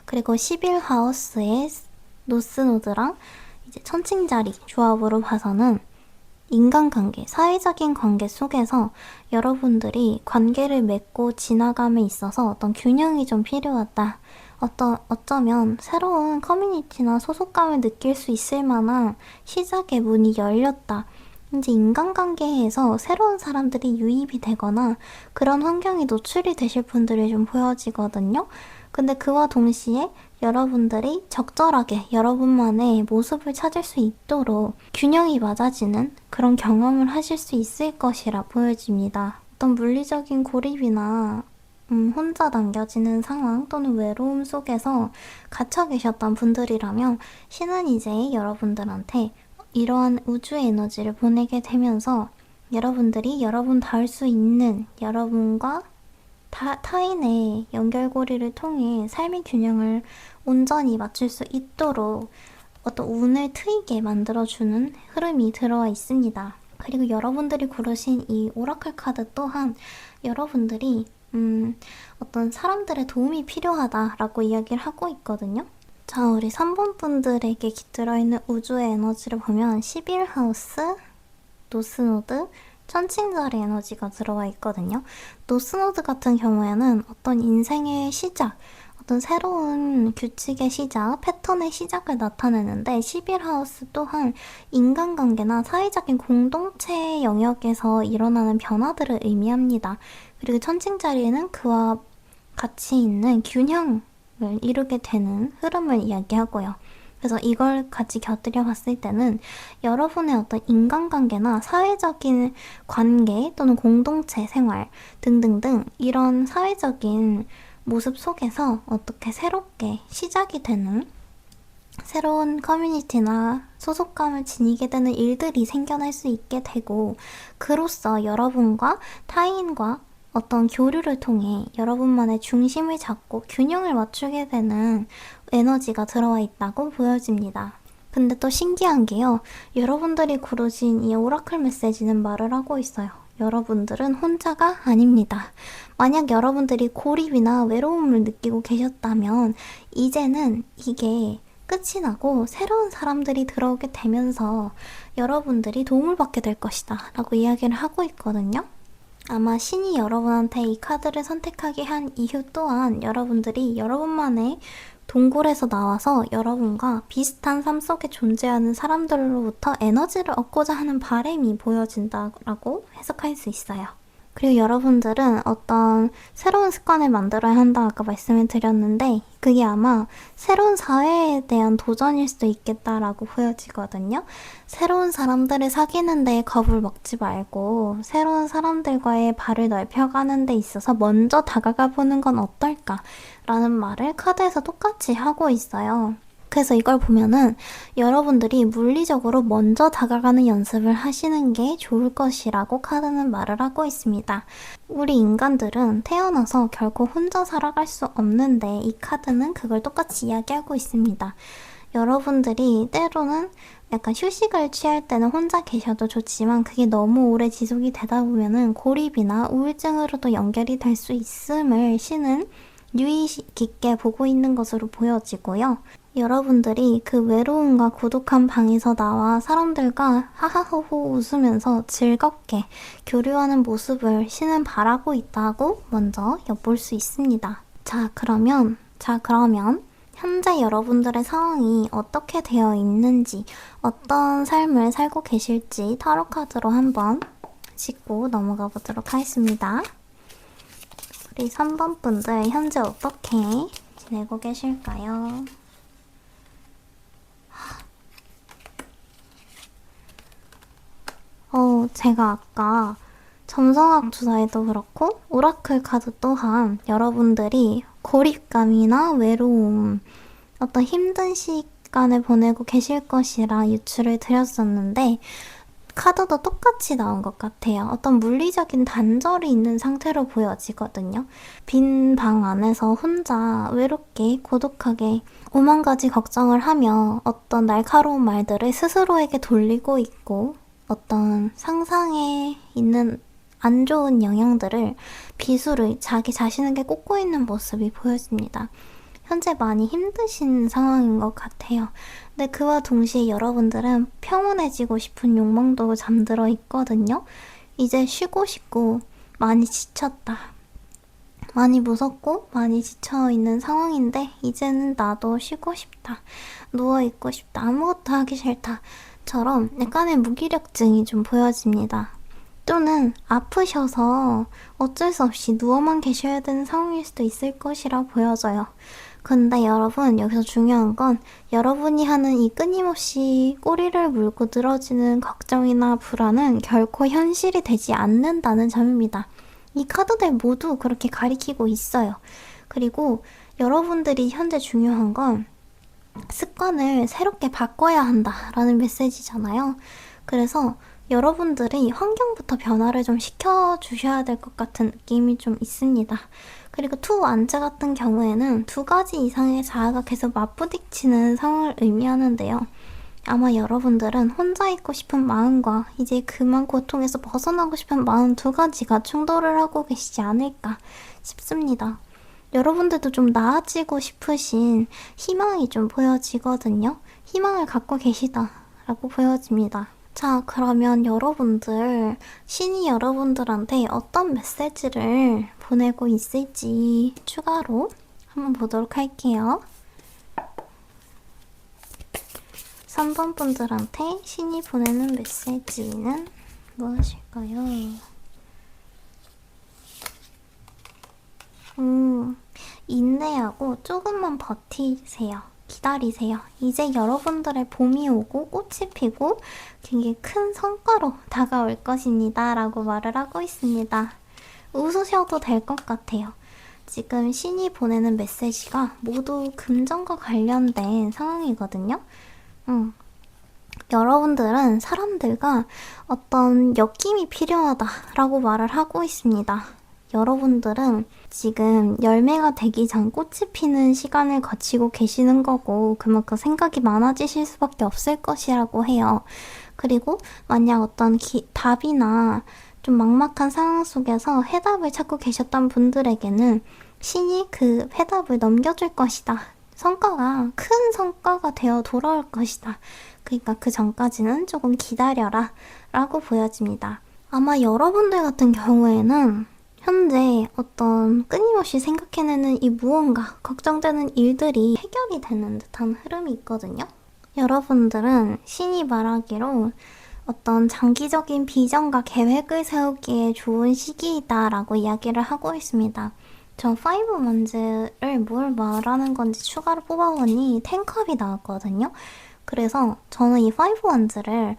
그리고 11하우스의 노스노드랑 이제 천칭자리 조합으로 봐서는 인간관계, 사회적인 관계 속에서 여러분들이 관계를 맺고 지나감에 있어서 어떤 균형이 좀 필요하다. 어쩌면 새로운 커뮤니티나 소속감을 느낄 수 있을 만한 시작의 문이 열렸다. 이제 인간관계에서 새로운 사람들이 유입이 되거나 그런 환경에 노출이 되실 분들이 좀 보여지거든요. 근데 그와 동시에 여러분들이 적절하게 여러분만의 모습을 찾을 수 있도록 균형이 맞아지는 그런 경험을 하실 수 있을 것이라 보여집니다. 어떤 물리적인 고립이나 혼자 남겨지는 상황 또는 외로움 속에서 갇혀 계셨던 분들이라면 신은 이제 여러분들한테 이러한 우주의 에너지를 보내게 되면서 여러분들이 여러분 닿을 수 있는 여러분과 타인의 연결고리를 통해 삶의 균형을 온전히 맞출 수 있도록 어떤 운을 트이게 만들어주는 흐름이 들어와 있습니다. 그리고 여러분들이 고르신 이 오라클 카드 또한 여러분들이 어떤 사람들의 도움이 필요하다라고 이야기를 하고 있거든요. 자, 우리 3번 분들에게 깃들어 있는 우주의 에너지를 보면 11하우스, 노스노드, 천칭자리 에너지가 들어와 있거든요. 노스노드 같은 경우에는 어떤 인생의 시작, 어떤 새로운 규칙의 시작, 패턴의 시작을 나타내는데 11하우스 또한 인간관계나 사회적인 공동체 영역에서 일어나는 변화들을 의미합니다. 그리고 천칭자리는 그와 같이 있는 균형을 이루게 되는 흐름을 이야기하고요. 그래서 이걸 같이 곁들여 봤을 때는 여러분의 어떤 인간관계나 사회적인 관계 또는 공동체 생활 등등등 이런 사회적인 모습 속에서 어떻게 새롭게 시작이 되는 새로운 커뮤니티나 소속감을 지니게 되는 일들이 생겨날 수 있게 되고 그로써 여러분과 타인과 어떤 교류를 통해 여러분만의 중심을 잡고 균형을 맞추게 되는 에너지가 들어와 있다고 보여집니다. 근데 또 신기한 게요. 여러분들이 고르신 이 오라클 메시지는 말을 하고 있어요. 여러분들은 혼자가 아닙니다. 만약 여러분들이 고립이나 외로움을 느끼고 계셨다면 이제는 이게 끝이 나고 새로운 사람들이 들어오게 되면서 여러분들이 도움을 받게 될 것이다 라고 이야기를 하고 있거든요. 아마 신이 여러분한테 이 카드를 선택하게 한 이유 또한 여러분들이 여러분만의 동굴에서 나와서 여러분과 비슷한 삶 속에 존재하는 사람들로부터 에너지를 얻고자 하는 바람이 보여진다라고 해석할 수 있어요. 그리고 여러분들은 어떤 새로운 습관을 만들어야 한다 아까 말씀을 드렸는데 그게 아마 새로운 사회에 대한 도전일 수도 있겠다라고 보여지거든요. 새로운 사람들을 사귀는 데 겁을 먹지 말고 새로운 사람들과의 발을 넓혀가는 데 있어서 먼저 다가가 보는 건 어떨까 라는 말을 카드에서 똑같이 하고 있어요. 그래서 이걸 보면은 여러분들이 물리적으로 먼저 다가가는 연습을 하시는 게 좋을 것이라고 카드는 말을 하고 있습니다. 우리 인간들은 태어나서 결코 혼자 살아갈 수 없는데 이 카드는 그걸 똑같이 이야기하고 있습니다. 여러분들이 때로는 약간 휴식을 취할 때는 혼자 계셔도 좋지만 그게 너무 오래 지속이 되다 보면은 고립이나 우울증으로도 연결이 될 수 있음을 신은 유의 깊게 보고 있는 것으로 보여지고요. 여러분들이 그 외로움과 고독한 방에서 나와 사람들과 하하호호 웃으면서 즐겁게 교류하는 모습을 신은 바라고 있다고 먼저 엿볼 수 있습니다. 자, 그러면 현재 여러분들의 상황이 어떻게 되어 있는지, 어떤 삶을 살고 계실지 타로 카드로 한번 짚고 넘어가 보도록 하겠습니다. 우리 3번 분들 현재 어떻게 지내고 계실까요? 제가 아까 점성학 주사에도 그렇고 오라클 카드 또한 여러분들이 고립감이나 외로움, 어떤 힘든 시간을 보내고 계실 것이라 유추를 드렸었는데 카드도 똑같이 나온 것 같아요. 어떤 물리적인 단절이 있는 상태로 보여지거든요. 빈 방 안에서 혼자 외롭게 고독하게 오만 가지 걱정을 하며 어떤 날카로운 말들을 스스로에게 돌리고 있고 어떤 상상에 있는 안 좋은 영향들을 비수를 자기 자신에게 꽂고 있는 모습이 보여집니다. 현재 많이 힘드신 상황인 것 같아요. 근데 그와 동시에 여러분들은 평온해지고 싶은 욕망도 잠들어 있거든요. 이제 쉬고 싶고 많이 지쳤다. 많이 무섭고 많이 지쳐있는 상황인데 이제는 나도 쉬고 싶다. 누워있고 싶다. 아무것도 하기 싫다. 처럼 약간의 무기력증이 좀 보여집니다. 또는 아프셔서 어쩔 수 없이 누워만 계셔야 되는 상황일 수도 있을 것이라 보여져요. 근데 여러분, 여기서 중요한 건 여러분이 하는 이 끊임없이 꼬리를 물고 늘어지는 걱정이나 불안은 결코 현실이 되지 않는다는 점입니다. 이 카드들 모두 그렇게 가리키고 있어요. 그리고 여러분들이 현재 중요한 건 습관을 새롭게 바꿔야 한다라는 메시지잖아요. 그래서 여러분들이 환경부터 변화를 좀 시켜주셔야 될 것 같은 느낌이 좀 있습니다. 그리고 투 완즈 같은 경우에는 두 가지 이상의 자아가 계속 맞부딪히는 상황을 의미하는데요. 아마 여러분들은 혼자 있고 싶은 마음과 이제 그만 고통에서 벗어나고 싶은 마음 두 가지가 충돌을 하고 계시지 않을까 싶습니다. 여러분들도 좀 나아지고 싶으신 희망이 좀 보여지거든요. 희망을 갖고 계시다라고 보여집니다. 자, 그러면 여러분들, 신이 여러분들한테 어떤 메시지를 보내고 있을지 추가로 한번 보도록 할게요. 3번 분들한테 신이 보내는 메시지는 무엇일까요? 인내하고 조금만 버티세요. 기다리세요. 이제 여러분들의 봄이 오고 꽃이 피고 굉장히 큰 성과로 다가올 것입니다. 라고 말을 하고 있습니다. 웃으셔도 될 것 같아요. 지금 신이 보내는 메시지가 모두 금전과 관련된 상황이거든요. 여러분들은 사람들과 어떤 엮임이 필요하다라고 말을 하고 있습니다. 여러분들은 지금 열매가 되기 전 꽃이 피는 시간을 거치고 계시는 거고 그만큼 생각이 많아지실 수밖에 없을 것이라고 해요. 그리고 만약 어떤 답이나 좀 막막한 상황 속에서 해답을 찾고 계셨던 분들에게는 신이 그 해답을 넘겨줄 것이다. 성과가 큰 성과가 되어 돌아올 것이다. 그러니까 그 전까지는 조금 기다려라 라고 보여집니다. 아마 여러분들 같은 경우에는 현재 어떤 끊임없이 생각해내는 이 무언가 걱정되는 일들이 해결이 되는 듯한 흐름이 있거든요. 여러분들은 신이 말하기로 어떤 장기적인 비전과 계획을 세우기에 좋은 시기이다라고 이야기를 하고 있습니다. 저 5 원즈를 뭘 말하는 건지 추가로 뽑아보니 10컵이 나왔거든요. 그래서 저는 이 5 원즈를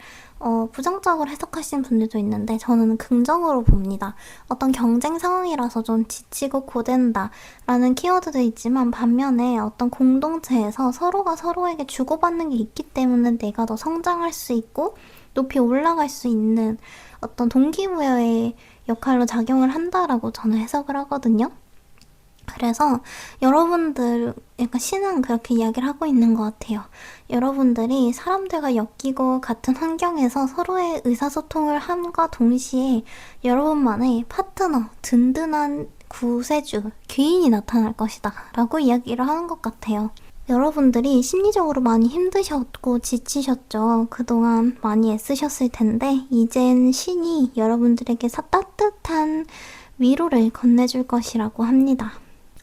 부정적으로 해석하시는 분들도 있는데 저는 긍정으로 봅니다. 어떤 경쟁 상황이라서 좀 지치고 고된다 라는 키워드도 있지만 반면에 어떤 공동체에서 서로가 서로에게 주고받는 게 있기 때문에 내가 더 성장할 수 있고 높이 올라갈 수 있는 어떤 동기부여의 역할로 작용을 한다라고 저는 해석을 하거든요. 그래서 여러분들 약간 신은 그렇게 이야기를 하고 있는 것 같아요. 여러분들이 사람들과 엮이고 같은 환경에서 서로의 의사소통을 함과 동시에 여러분만의 파트너, 든든한 구세주, 귀인이 나타날 것이다 라고 이야기를 하는 것 같아요. 여러분들이 심리적으로 많이 힘드셨고 지치셨죠. 그동안 많이 애쓰셨을 텐데 이젠 신이 여러분들에게 따뜻한 위로를 건네줄 것이라고 합니다.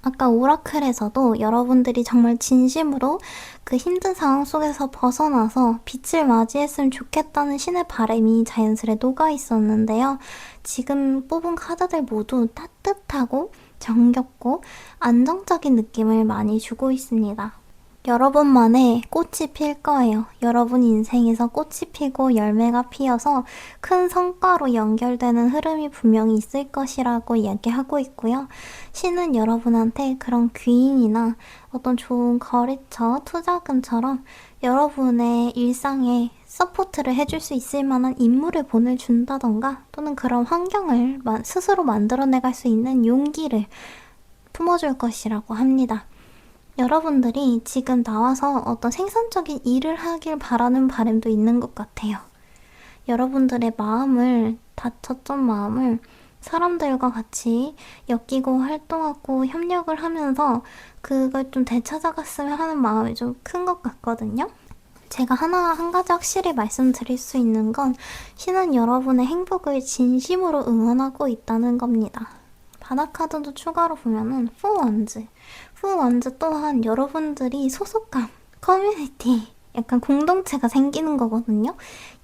아까 오라클에서도 여러분들이 정말 진심으로 그 힘든 상황 속에서 벗어나서 빛을 맞이했으면 좋겠다는 신의 바람이 자연스레 녹아 있었는데요. 지금 뽑은 카드들 모두 따뜻하고 정겹고 안정적인 느낌을 많이 주고 있습니다. 여러분만의 꽃이 필 거예요. 여러분 인생에서 꽃이 피고 열매가 피어서 큰 성과로 연결되는 흐름이 분명히 있을 것이라고 이야기하고 있고요. 신은 여러분한테 그런 귀인이나 어떤 좋은 거래처, 투자금처럼 여러분의 일상에 서포트를 해줄 수 있을 만한 인물을 보내준다던가 또는 그런 환경을 스스로 만들어내갈 수 있는 용기를 품어줄 것이라고 합니다. 여러분들이 지금 나와서 어떤 생산적인 일을 하길 바라는 바람도 있는 것 같아요. 여러분들의 마음을, 다쳤던 마음을 사람들과 같이 엮이고 활동하고 협력을 하면서 그걸 좀 되찾아갔으면 하는 마음이 좀 큰 것 같거든요. 제가 한 가지 확실히 말씀드릴 수 있는 건 신은 여러분의 행복을 진심으로 응원하고 있다는 겁니다. 바나카드도 추가로 보면은 푸원즈 또한 여러분들이 소속감, 커뮤니티, 약간 공동체가 생기는 거거든요.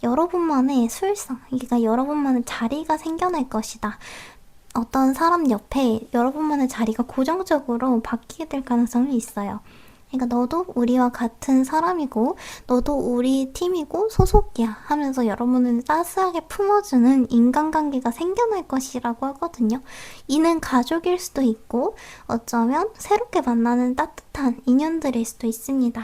여러분만의 술상, 그러니까 여러분만의 자리가 생겨날 것이다. 어떤 사람 옆에 여러분만의 자리가 고정적으로 바뀌게 될 가능성이 있어요. 그러니까 너도 우리와 같은 사람이고 너도 우리 팀이고 소속이야 하면서 여러분을 따스하게 품어주는 인간관계가 생겨날 것이라고 하거든요. 이는 가족일 수도 있고 어쩌면 새롭게 만나는 따뜻한 인연들일 수도 있습니다.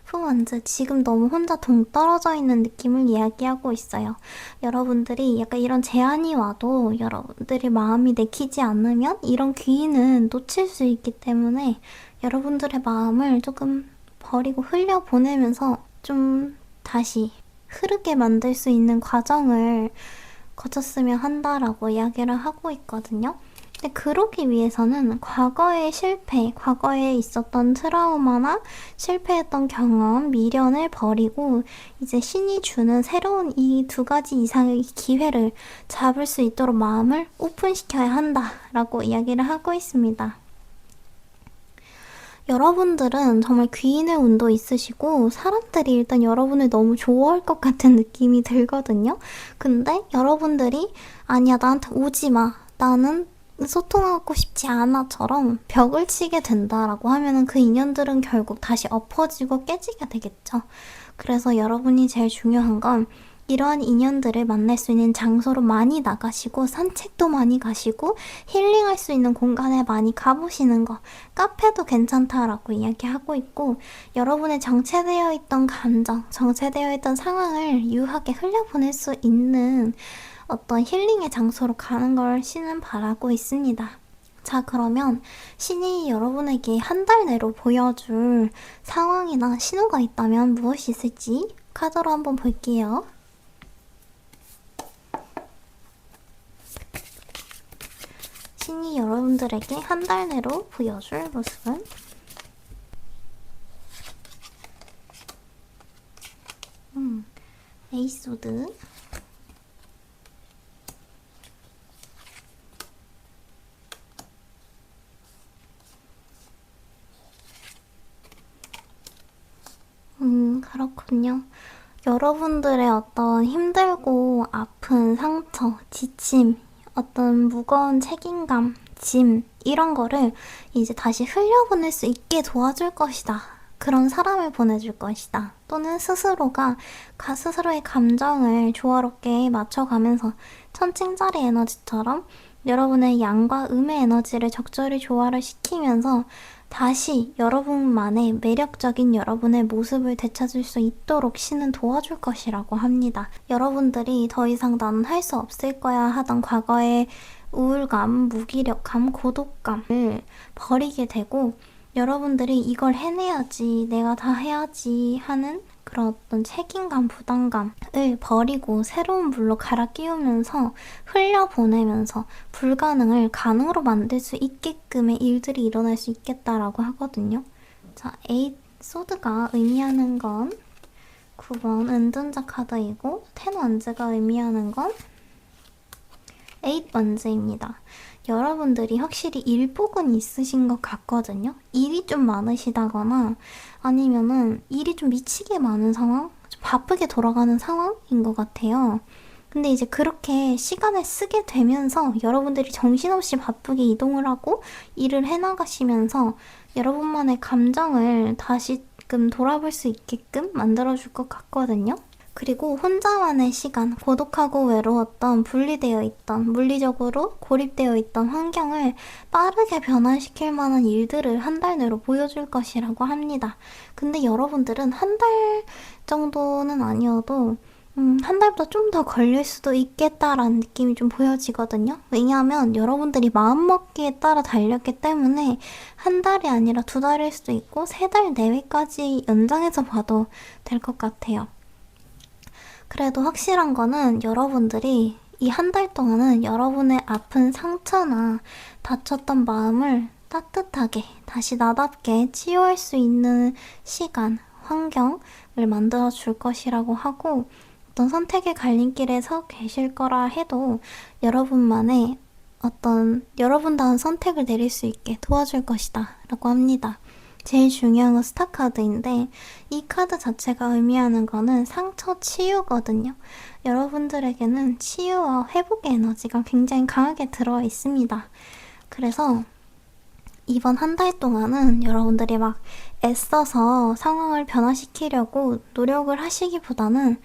푸원즈, 지금 너무 혼자 동떨어져 있는 느낌을 이야기하고 있어요. 여러분들이 약간 이런 제안이 와도 여러분들이 마음이 내키지 않으면 이런 기회는 놓칠 수 있기 때문에 여러분들의 마음을 조금 버리고 흘려보내면서 좀 다시 흐르게 만들 수 있는 과정을 거쳤으면 한다라고 이야기를 하고 있거든요. 근데 그러기 위해서는 과거의 실패, 과거에 있었던 트라우마나 실패했던 경험, 미련을 버리고 이제 신이 주는 새로운 이 2가지 이상의 기회를 잡을 수 있도록 마음을 오픈시켜야 한다라고 이야기를 하고 있습니다. 여러분들은 정말 귀인의 운도 있으시고 사람들이 일단 여러분을 너무 좋아할 것 같은 느낌이 들거든요. 근데 여러분들이 아니야, 나한테 오지 마, 나는 소통하고 싶지 않아처럼 벽을 치게 된다라고 하면은 그 인연들은 결국 다시 엎어지고 깨지게 되겠죠. 그래서 여러분이 제일 중요한 건 이러한 인연들을 만날 수 있는 장소로 많이 나가시고 산책도 많이 가시고 힐링할 수 있는 공간에 많이 가보시는 거, 카페도 괜찮다라고 이야기하고 있고 여러분의 정체되어 있던 감정, 정체되어 있던 상황을 유하게 흘려보낼 수 있는 어떤 힐링의 장소로 가는 걸 신은 바라고 있습니다. 자, 그러면 신이 여러분에게 한 달 내로 보여줄 상황이나 신호가 있다면 무엇이 있을지 카드로 한번 볼게요. 신이 여러분들에게 한 달 내로 보여줄 모습은 에이스오드, 그렇군요. 여러분들의 어떤 힘들고 아픈 상처, 지침, 어떤 무거운 책임감, 짐, 이런 거를 이제 다시 흘려보낼 수 있게 도와줄 것이다. 그런 사람을 보내줄 것이다. 또는 스스로의 감정을 조화롭게 맞춰가면서 천칭자리 에너지처럼 여러분의 양과 음의 에너지를 적절히 조화를 시키면서 다시 여러분만의 매력적인 여러분의 모습을 되찾을 수 있도록 신은 도와줄 것이라고 합니다. 여러분들이 더 이상 나는 할 수 없을 거야 하던 과거의 우울감, 무기력감, 고독감을 버리게 되고 여러분들이 이걸 해내야지, 내가 다 해야지 하는 그런 어떤 책임감, 부담감을 버리고 새로운 물로 갈아 끼우면서 흘려보내면서 불가능을 가능으로 만들 수 있게끔의 일들이 일어날 수 있겠다라고 하거든요. 자, 8 소드가 의미하는 건 9번 은둔자 카드이고 10 원즈가 의미하는 건 8 원즈입니다. 여러분들이 확실히 일복은 있으신 것 같거든요. 일이 좀 많으시다거나 아니면은 일이 좀 미치게 많은 상황? 좀 바쁘게 돌아가는 상황인 것 같아요. 근데 이제 그렇게 시간을 쓰게 되면서 여러분들이 정신없이 바쁘게 이동을 하고 일을 해나가시면서 여러분만의 감정을 다시금 돌아볼 수 있게끔 만들어줄 것 같거든요. 그리고 혼자만의 시간, 고독하고 외로웠던, 분리되어 있던, 물리적으로 고립되어 있던 환경을 빠르게 변화시킬 만한 일들을 한 달 내로 보여줄 것이라고 합니다. 근데 여러분들은 한 달 정도는 아니어도 한 달보다 좀 더 걸릴 수도 있겠다라는 느낌이 좀 보여지거든요. 왜냐하면 여러분들이 마음먹기에 따라 달렸기 때문에 한 달이 아니라 두 달일 수도 있고 세 달 내외까지 연장해서 봐도 될 것 같아요. 그래도 확실한 거는 여러분들이 이 한 달 동안은 여러분의 아픈 상처나 다쳤던 마음을 따뜻하게 다시 나답게 치유할 수 있는 시간, 환경을 만들어 줄 것이라고 하고 어떤 선택의 갈림길에 서 계실 거라 해도 여러분만의 어떤 여러분다운 선택을 내릴 수 있게 도와줄 것이다 라고 합니다. 제일 중요한 건 스타 카드인데 이 카드 자체가 의미하는 거는 상처 치유거든요. 여러분들에게는 치유와 회복의 에너지가 굉장히 강하게 들어와 있습니다. 그래서 이번 한 달 동안은 여러분들이 막 애써서 상황을 변화시키려고 노력을 하시기보다는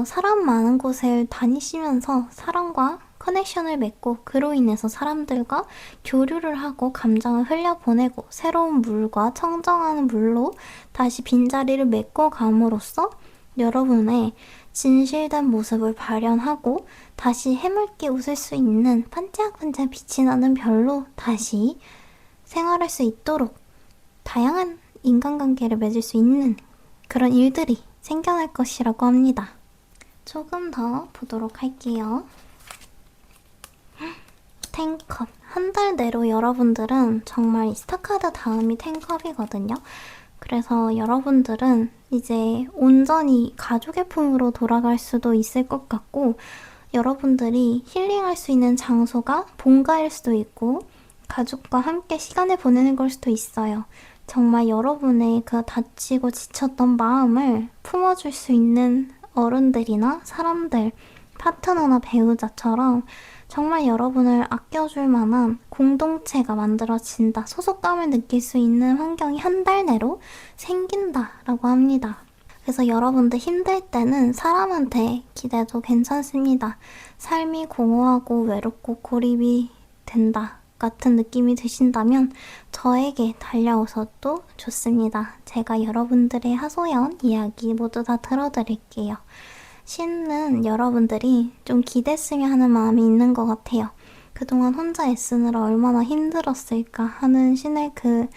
사람 많은 곳을 다니시면서 사람과 커넥션을 맺고 그로 인해서 사람들과 교류를 하고 감정을 흘려보내고 새로운 물과 청정하는 물로 다시 빈자리를 메꿔 감으로써 여러분의 진실된 모습을 발현하고 다시 해맑게 웃을 수 있는 반짝반짝 빛이 나는 별로 다시 생활할 수 있도록 다양한 인간관계를 맺을 수 있는 그런 일들이 생겨날 것이라고 합니다. 조금 더 보도록 할게요. 10컵. 한 달 내로 여러분들은 정말 이 스타카드 다음이 10컵이거든요. 그래서 여러분들은 이제 온전히 가족의 품으로 돌아갈 수도 있을 것 같고 여러분들이 힐링할 수 있는 장소가 본가일 수도 있고 가족과 함께 시간을 보내는 걸 수도 있어요. 정말 여러분의 그 다치고 지쳤던 마음을 품어줄 수 있는 어른들이나 사람들, 파트너나 배우자처럼 정말 여러분을 아껴줄 만한 공동체가 만들어진다. 소속감을 느낄 수 있는 환경이 한 달 내로 생긴다라고 합니다. 그래서 여러분들 힘들 때는 사람한테 기대도 괜찮습니다. 삶이 공허하고 외롭고 고립이 된다 같은 느낌이 드신다면 저에게 달려오셔도 좋습니다. 제가 여러분들의 하소연 이야기 모두 다 들어드릴게요. 신은 여러분들이 좀 기댔으면 하는 마음이 있는 것 같아요. 그동안 혼자 애쓰느라 얼마나 힘들었을까 하는 신의 그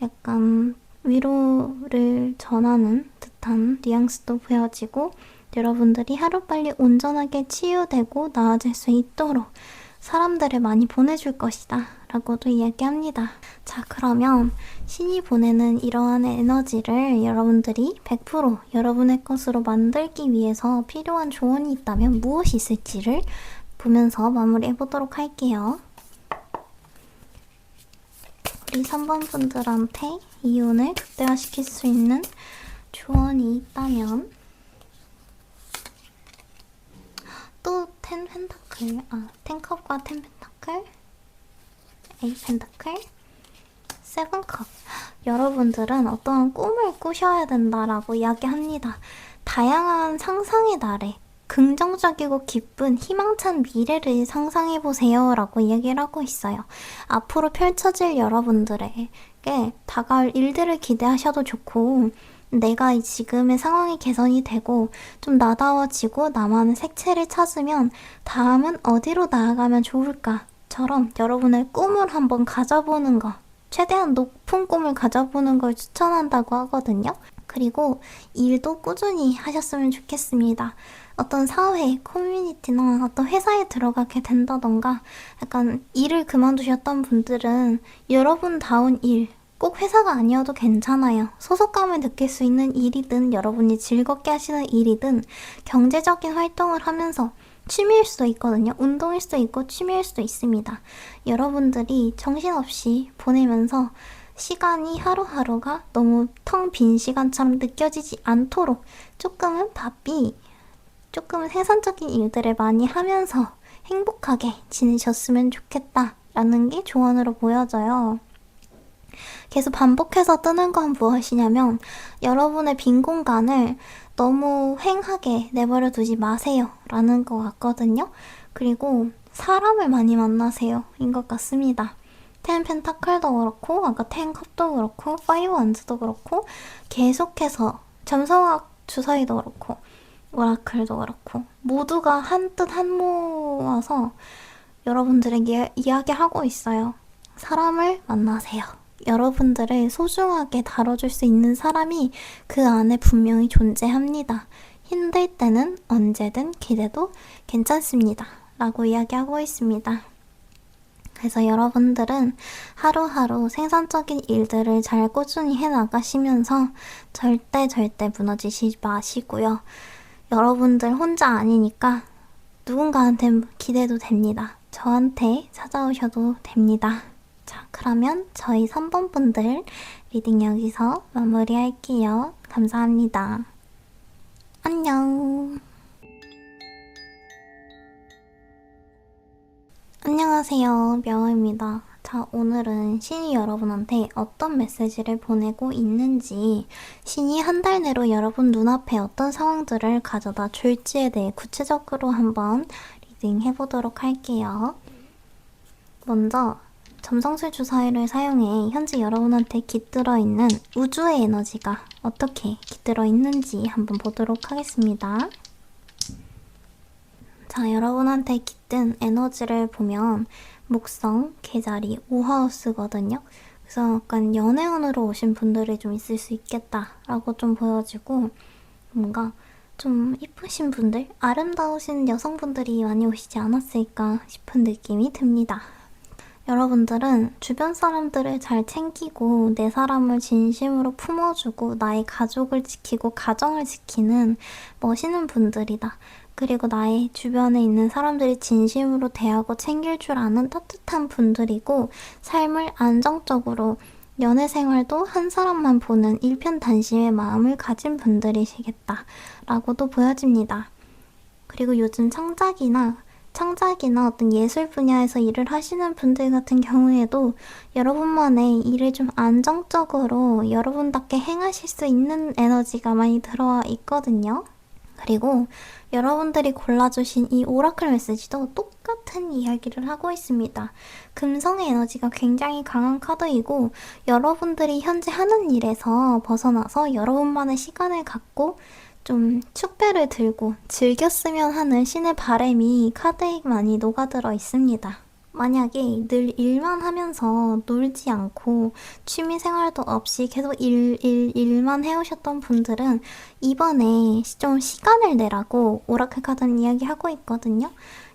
약간 위로를 전하는 듯한 뉘앙스도 보여지고 여러분들이 하루빨리 온전하게 치유되고 나아질 수 있도록 사람들을 많이 보내줄 것이다 라고도 이야기합니다. 자, 그러면 신이 보내는 이러한 에너지를 여러분들이 100% 여러분의 것으로 만들기 위해서 필요한 조언이 있다면 무엇이 있을지를 보면서 마무리해보도록 할게요. 우리 3번 분들한테 이혼을 극대화시킬 수 있는 조언이 있다면 또 10 펜타클, 10컵과 10 펜타클, 8 펜타클, 7컵. 여러분들은 어떠한 꿈을 꾸셔야 된다라고 이야기합니다. 다양한 상상의 날에 긍정적이고 기쁜 희망찬 미래를 상상해보세요 라고 이야기를 하고 있어요. 앞으로 펼쳐질 여러분들에게 다가올 일들을 기대하셔도 좋고 내가 지금의 상황이 개선이 되고 좀 나다워지고 나만의 색채를 찾으면 다음은 어디로 나아가면 좋을까처럼 여러분의 꿈을 한번 가져보는 거, 최대한 높은 꿈을 가져보는 걸 추천한다고 하거든요. 그리고 일도 꾸준히 하셨으면 좋겠습니다. 어떤 사회, 커뮤니티나 어떤 회사에 들어가게 된다던가 약간 일을 그만두셨던 분들은 여러분다운 일, 꼭 회사가 아니어도 괜찮아요. 소속감을 느낄 수 있는 일이든 여러분이 즐겁게 하시는 일이든 경제적인 활동을 하면서 취미일 수도 있거든요. 운동일 수도 있고 취미일 수도 있습니다. 여러분들이 정신없이 보내면서 시간이 하루하루가 너무 텅 빈 시간처럼 느껴지지 않도록 조금은 바삐, 조금은 생산적인 일들을 많이 하면서 행복하게 지내셨으면 좋겠다라는 게 조언으로 보여져요. 계속 반복해서 뜨는 건 무엇이냐면 여러분의 빈 공간을 너무 횡하게 내버려 두지 마세요 라는 것 같거든요. 그리고 사람을 많이 만나세요 인 것 같습니다. 텐 펜타클도 그렇고 아까 텐 컵도 그렇고 파이브 원즈도 그렇고 계속해서 점성학 주사위도 그렇고 오라클도 그렇고 모두가 한뜻 한모아서 여러분들에게 이야기하고 있어요. 사람을 만나세요. 여러분들을 소중하게 다뤄줄 수 있는 사람이 그 안에 분명히 존재합니다. 힘들 때는 언제든 기대도 괜찮습니다. 라고 이야기하고 있습니다. 그래서 여러분들은 하루하루 생산적인 일들을 잘 꾸준히 해나가시면서 절대 무너지지 마시고요. 여러분들 혼자 아니니까 누군가한테 기대도 됩니다. 저한테 찾아오셔도 됩니다. 자, 그러면 저희 3번 분들 리딩 여기서 마무리할게요. 감사합니다. 안녕. 안녕하세요. 명호입니다. 자, 오늘은 신이 여러분한테 어떤 메시지를 보내고 있는지, 신이 한 달 내로 여러분 눈앞에 어떤 상황들을 가져다 줄지에 대해 구체적으로 한번 리딩 해보도록 할게요. 먼저 점성술 주사위를 사용해 현재 여러분한테 깃들어 있는 우주의 에너지가 어떻게 깃들어 있는지 한번 보도록 하겠습니다. 자, 여러분한테 깃든 에너지를 보면 목성, 개자리, 오하우스거든요. 그래서 약간 연애운으로 오신 분들이 좀 있을 수 있겠다라고 좀 보여지고, 뭔가 좀 이쁘신 분들, 아름다우신 여성분들이 많이 오시지 않았을까 싶은 느낌이 듭니다. 여러분들은 주변 사람들을 잘 챙기고 내 사람을 진심으로 품어주고 나의 가족을 지키고 가정을 지키는 멋있는 분들이다. 그리고 나의 주변에 있는 사람들이 진심으로 대하고 챙길 줄 아는 따뜻한 분들이고 삶을 안정적으로 연애 생활도 한 사람만 보는 일편단심의 마음을 가진 분들이시겠다 라고도 보여집니다. 그리고 요즘 창작이나 어떤 예술 분야에서 일을 하시는 분들 같은 경우에도 여러분만의 일을 좀 안정적으로 여러분답게 행하실 수 있는 에너지가 많이 들어와 있거든요. 그리고 여러분들이 골라주신 이 오라클 메시지도 똑같은 이야기를 하고 있습니다. 금성의 에너지가 굉장히 강한 카드이고 여러분들이 현재 하는 일에서 벗어나서 여러분만의 시간을 갖고 좀 축배를 들고 즐겼으면 하는 신의 바람이 카드에 많이 녹아들어 있습니다. 만약에 늘 일만 하면서 놀지 않고 취미생활도 없이 계속 일만 해오셨던 분들은 이번에 좀 시간을 내라고 오라클 카드는 이야기하고 있거든요.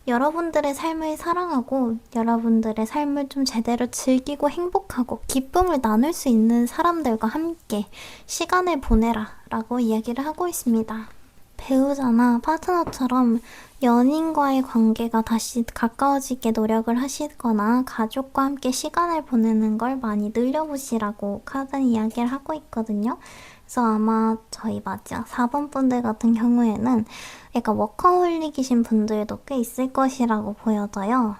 여러분들의 삶을 사랑하고 여러분들의 삶을 좀 제대로 즐기고 행복하고 기쁨을 나눌 수 있는 사람들과 함께 시간을 보내라 라고 이야기를 하고 있습니다. 배우자나 파트너처럼 연인과의 관계가 다시 가까워지게 노력을 하시거나 가족과 함께 시간을 보내는 걸 많이 늘려보시라고 카드는 이야기를 하고 있거든요. 그래서 아마 저희 맞아 4번 분들 같은 경우에는 약간 워커홀릭이신 분들도 꽤 있을 것이라고 보여져요.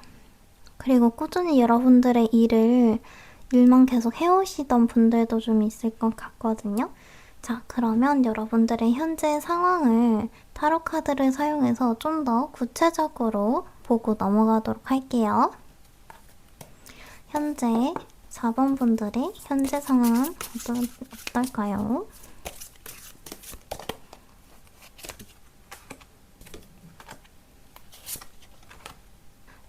그리고 꾸준히 여러분들의 일만 계속 해오시던 분들도 좀 있을 것 같거든요. 자, 그러면 여러분들의 현재 상황을 타로 카드를 사용해서 좀 더 구체적으로 보고 넘어가도록 할게요. 현재 4번 분들의 현재 상황은 어떨까요?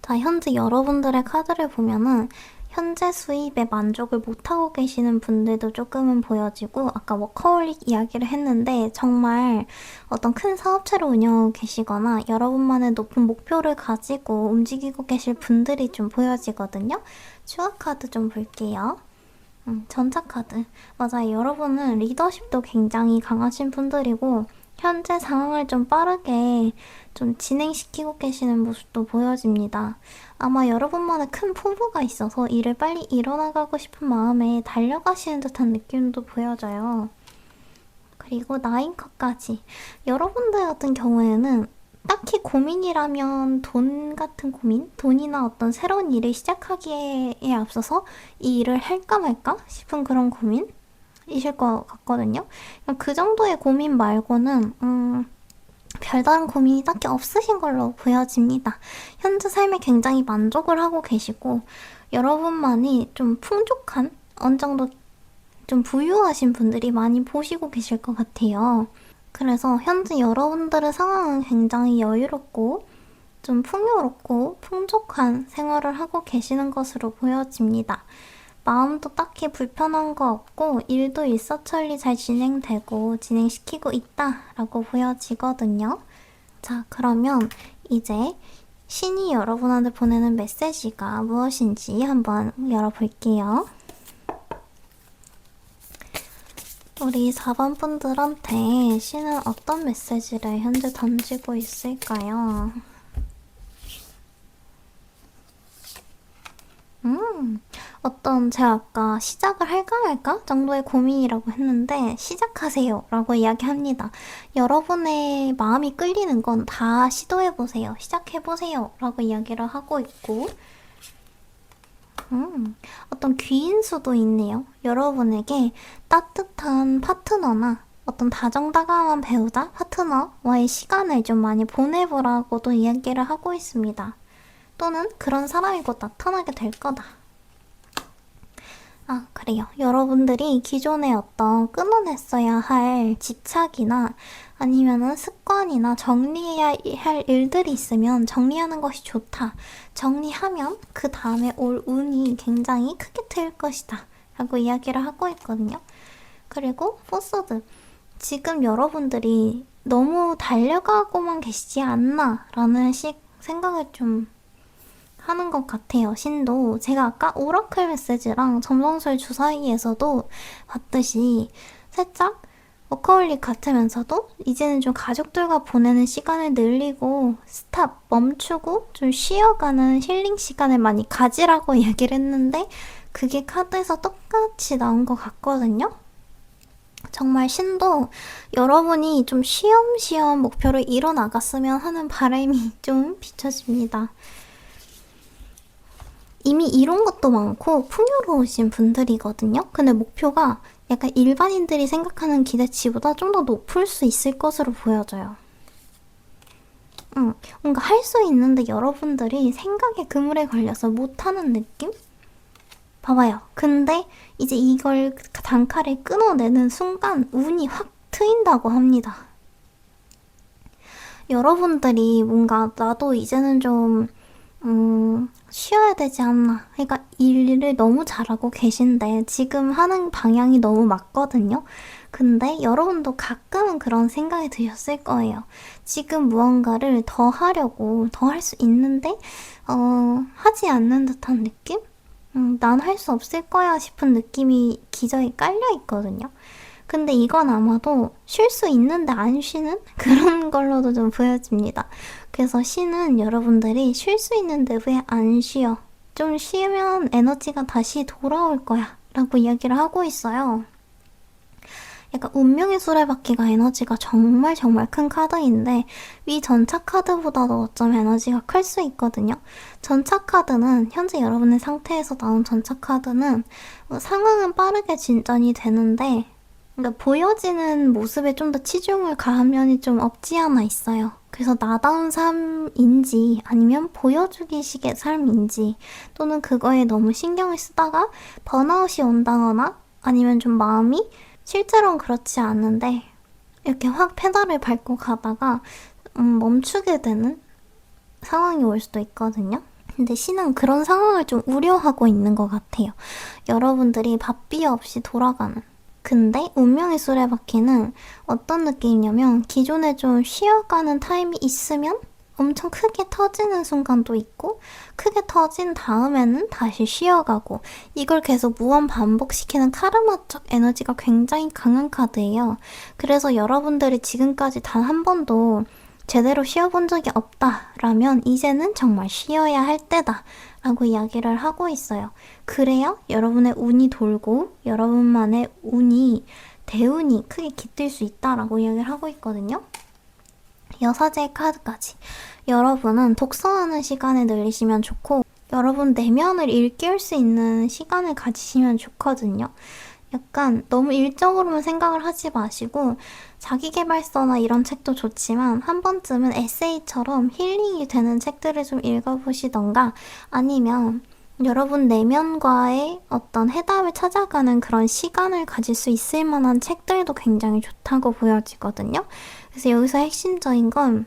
자, 현재 여러분들의 카드를 보면은 현재 수입에 만족을 못하고 계시는 분들도 조금은 보여지고 아까 워커홀릭 이야기를 했는데 정말 어떤 큰 사업체를 운영하고 계시거나 여러분만의 높은 목표를 가지고 움직이고 계실 분들이 좀 보여지거든요. 추가 카드 좀 볼게요. 전차 카드. 맞아요. 여러분은 리더십도 굉장히 강하신 분들이고 현재 상황을 좀 빠르게 좀 진행시키고 계시는 모습도 보여집니다. 아마 여러분만의 큰 포부가 있어서 일을 빨리 이뤄나가고 싶은 마음에 달려가시는 듯한 느낌도 보여져요. 그리고 나인컷까지. 여러분들 같은 경우에는 딱히 고민이라면 돈 같은 고민? 돈이나 어떤 새로운 일을 시작하기에 앞서서 이 일을 할까 말까 싶은 그런 고민이실 것 같거든요. 그 정도의 고민 말고는 별다른 고민이 딱히 없으신 걸로 보여집니다. 현재 삶에 굉장히 만족을 하고 계시고 여러분만이 좀 풍족한, 어느 정도 좀 부유하신 분들이 많이 보시고 계실 것 같아요. 그래서 현재 여러분들의 상황은 굉장히 여유롭고 좀 풍요롭고 풍족한 생활을 하고 계시는 것으로 보여집니다. 마음도 딱히 불편한 거 없고 일도 일사천리 잘 진행되고 진행시키고 있다라고 보여지거든요. 자, 그러면 이제 신이 여러분한테 보내는 메시지가 무엇인지 한번 열어볼게요. 우리 4번 분들한테 신은 어떤 메시지를 현재 던지고 있을까요? 어떤 제가 아까 시작을 할까 말까 정도의 고민이라고 했는데 시작하세요 라고 이야기합니다. 여러분의 마음이 끌리는 건 다 시도해보세요. 시작해보세요 라고 이야기를 하고 있고 어떤 귀인수도 있네요. 여러분에게 따뜻한 파트너나 어떤 다정다감한 배우자, 파트너와의 시간을 좀 많이 보내보라고도 이야기를 하고 있습니다. 또는 그런 사람이 곧 나타나게 될 거다. 아, 그래요. 여러분들이 기존에 어떤 끊어냈어야 할 집착이나 아니면은 습관이나 정리해야 할 일들이 있으면 정리하는 것이 좋다. 정리하면 그 다음에 올 운이 굉장히 크게 트일 것이다. 라고 이야기를 하고 있거든요. 그리고 포스드. 지금 여러분들이 너무 달려가고만 계시지 않나 라는 생각을 좀 하는 것 같아요. 신도 제가 아까 오라클 메시지랑 점성술 주사위에서도 봤듯이 살짝 워커홀릭 같으면서도 이제는 좀 가족들과 보내는 시간을 늘리고 스탑, 멈추고 좀 쉬어가는 힐링 시간을 많이 가지라고 이야기를 했는데 그게 카드에서 똑같이 나온 것 같거든요. 정말 신도 여러분이 좀 쉬엄쉬엄 목표를 이뤄나갔으면 하는 바람이 좀 비춰집니다. 이미 이룬 것도 많고 풍요로우신 분들이거든요. 근데 목표가 약간 일반인들이 생각하는 기대치보다 좀 더 높을 수 있을 것으로 보여져요. 뭔가 할 수 있는데 여러분들이 생각의 그물에 걸려서 못하는 느낌? 봐봐요. 근데 이제 이걸 단칼에 끊어내는 순간 운이 확 트인다고 합니다. 여러분들이 뭔가 나도 이제는 좀 쉬어야 되지 않나. 그러니까 일을 너무 잘하고 계신데 지금 하는 방향이 너무 맞거든요. 근데 여러분도 가끔은 그런 생각이 드셨을 거예요. 지금 무언가를 더 하려고 더 할 수 있는데 하지 않는 듯한 느낌? 난 할 수 없을 거야 싶은 느낌이 기저에 깔려 있거든요. 근데 이건 아마도 쉴 수 있는데 안 쉬는 그런 걸로도 좀 보여집니다. 그래서 신은 여러분들이 쉴 수 있는데 왜 안 쉬어? 좀 쉬면 에너지가 다시 돌아올 거야 라고 이야기를 하고 있어요. 약간 운명의 수레바퀴가 에너지가 정말 큰 카드인데 위 전차 카드보다도 어쩜 에너지가 클 수 있거든요. 전차 카드는 현재 여러분의 상태에서 나온 전차 카드는 상황은 빠르게 진전이 되는데 그러니까 보여지는 모습에 좀 더 치중을 가한 면이 좀 없지 않아 있어요. 그래서 나다운 삶인지 아니면 보여주기식의 삶인지 또는 그거에 너무 신경을 쓰다가 번아웃이 온다거나 아니면 좀 마음이 실제로는 그렇지 않은데 이렇게 확 페달을 밟고 가다가 멈추게 되는 상황이 올 수도 있거든요. 근데 신은 그런 상황을 좀 우려하고 있는 것 같아요. 여러분들이 바삐 없이 돌아가는. 근데 운명의 수레바퀴는 어떤 느낌이냐면 기존에 좀 쉬어가는 타임이 있으면 엄청 크게 터지는 순간도 있고 크게 터진 다음에는 다시 쉬어가고 이걸 계속 무한 반복시키는 카르마적 에너지가 굉장히 강한 카드예요. 그래서 여러분들이 지금까지 단 한 번도 제대로 쉬어본 적이 없다라면 이제는 정말 쉬어야 할 때다 라고 이야기를 하고 있어요. 그래야 여러분의 운이 돌고 여러분만의 운이 대운이 크게 깃들 수 있다라고 이야기를 하고 있거든요. 여사제 카드까지. 여러분은 독서하는 시간을 늘리시면 좋고 여러분 내면을 일깨울 수 있는 시간을 가지시면 좋거든요. 약간 너무 일적으로만 생각을 하지 마시고 자기계발서나 이런 책도 좋지만 한 번쯤은 에세이처럼 힐링이 되는 책들을 좀 읽어보시던가 아니면 여러분 내면과의 어떤 해답을 찾아가는 그런 시간을 가질 수 있을 만한 책들도 굉장히 좋다고 보여지거든요. 그래서 여기서 핵심적인 건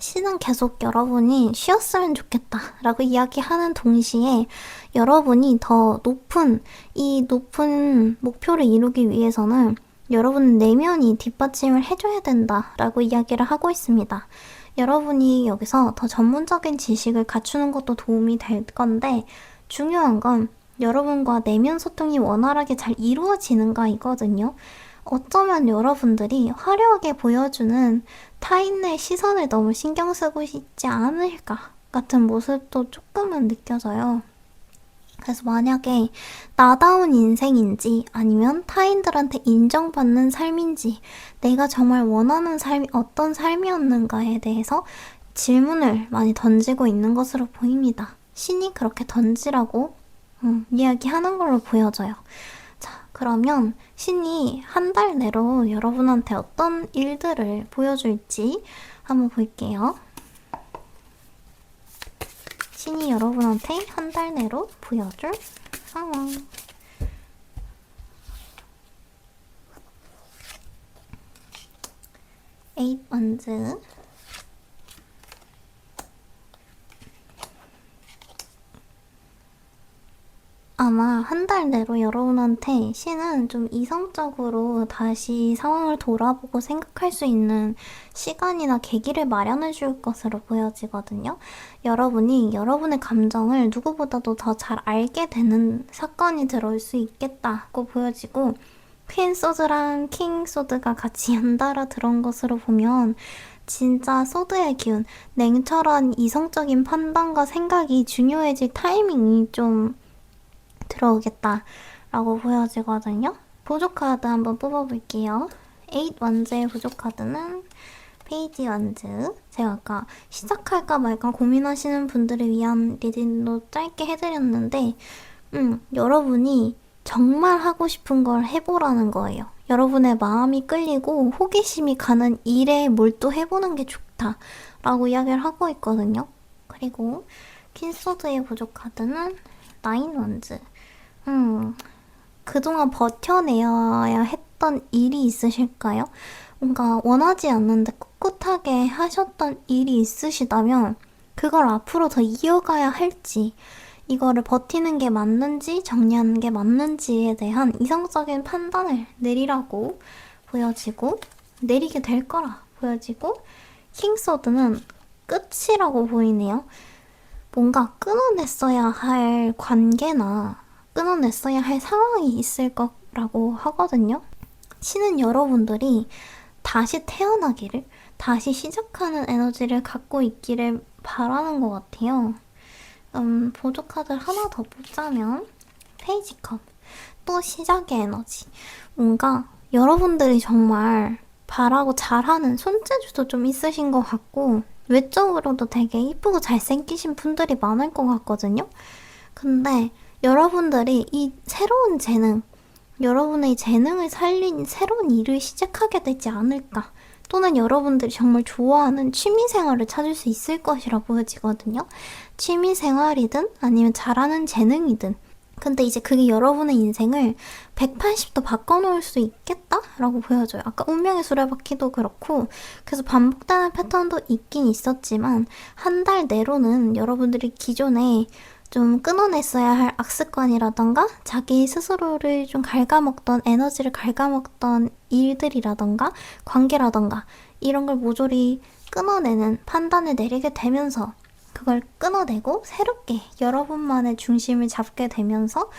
시는 계속 여러분이 쉬었으면 좋겠다 라고 이야기하는 동시에 여러분이 더 이 높은 목표를 이루기 위해서는 여러분 내면이 뒷받침을 해줘야 된다 라고 이야기를 하고 있습니다. 여러분이 여기서 더 전문적인 지식을 갖추는 것도 도움이 될 건데 중요한 건 여러분과 내면 소통이 원활하게 잘 이루어지는가 이거든요. 어쩌면 여러분들이 화려하게 보여주는 타인의 시선을 너무 신경 쓰고 있지 않을까 같은 모습도 조금은 느껴져요. 그래서 만약에 나다운 인생인지 아니면 타인들한테 인정받는 삶인지 내가 정말 원하는 삶이 어떤 삶이었는가에 대해서 질문을 많이 던지고 있는 것으로 보입니다. 신이 그렇게 던지라고 이야기하는 걸로 보여져요. 자, 그러면 신이 한 달 내로 여러분한테 어떤 일들을 보여줄지 한번 볼게요. 신이 여러분한테 한 달 내로 보여줄 상황. 에잇 원즈. 아마 한 달 내로 여러분한테 신은 좀 이성적으로 다시 상황을 돌아보고 생각할 수 있는 시간이나 계기를 마련해 줄 것으로 보여지거든요. 여러분이 여러분의 감정을 누구보다도 더 잘 알게 되는 사건이 들어올 수 있겠다고 보여지고 퀸 소드랑 킹 소드가 같이 연달아 들어온 것으로 보면 진짜 소드의 기운, 냉철한 이성적인 판단과 생각이 중요해질 타이밍이 좀 들어오겠다라고 보여지거든요. 보조카드 한번 뽑아볼게요. 8 원즈의 보조카드는 페이지 원즈. 제가 아까 시작할까 말까 고민하시는 분들을 위한 리딩도 짧게 해드렸는데 여러분이 정말 하고 싶은 걸 해보라는 거예요. 여러분의 마음이 끌리고 호기심이 가는 일에 몰두해보는 게 좋다라고 이야기를 하고 있거든요. 그리고 퀸소드의 보조카드는 9 원즈. 그동안 버텨내야 했던 일이 있으실까요? 뭔가 원하지 않는데 꿋꿋하게 하셨던 일이 있으시다면 그걸 앞으로 더 이어가야 할지 이거를 버티는 게 맞는지 정리하는 게 맞는지에 대한 이성적인 판단을 내리라고 보여지고 내리게 될 거라 보여지고 킹소드는 끝이라고 보이네요. 뭔가 끊어냈어야 할 관계나 끊어냈어야 할 상황이 있을 거라고 하거든요. 신은 여러분들이 다시 태어나기를, 다시 시작하는 에너지를 갖고 있기를 바라는 것 같아요. 보조카드를 하나 더 뽑자면 페이지 컵. 또 시작의 에너지. 뭔가 여러분들이 정말 바라고 잘하는 손재주도 좀 있으신 것 같고 외적으로도 되게 이쁘고 잘생기신 분들이 많을 것 같거든요. 근데 여러분들이 이 새로운 재능, 여러분의 재능을 살린 새로운 일을 시작하게 되지 않을까. 또는 여러분들이 정말 좋아하는 취미생활을 찾을 수 있을 것이라 보여지거든요. 취미생활이든 아니면 잘하는 재능이든. 근데 이제 그게 여러분의 인생을 180도 바꿔놓을 수 있겠다라고 보여져요. 아까 운명의 수레바퀴도 그렇고 그래서 반복되는 패턴도 있긴 있었지만 한 달 내로는 여러분들이 기존에 좀 끊어냈어야 할 악습관이라던가 자기 스스로를 좀 갉아먹던 에너지를 갉아먹던 일들이라던가 관계라던가 이런 걸 모조리 끊어내는 판단을 내리게 되면서 그걸 끊어내고 새롭게 여러분만의 중심을 잡게 되면서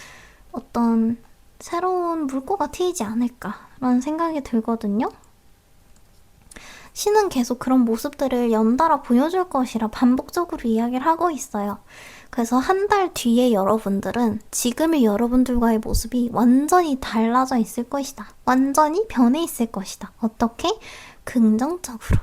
어떤 새로운 물꼬가 트이지 않을까라는 생각이 들거든요. 신은 계속 그런 모습들을 연달아 보여줄 것이라 반복적으로 이야기를 하고 있어요. 그래서 한 달 뒤에 여러분들은 지금의 여러분들과의 모습이 완전히 달라져 있을 것이다. 완전히 변해 있을 것이다. 어떻게? 긍정적으로.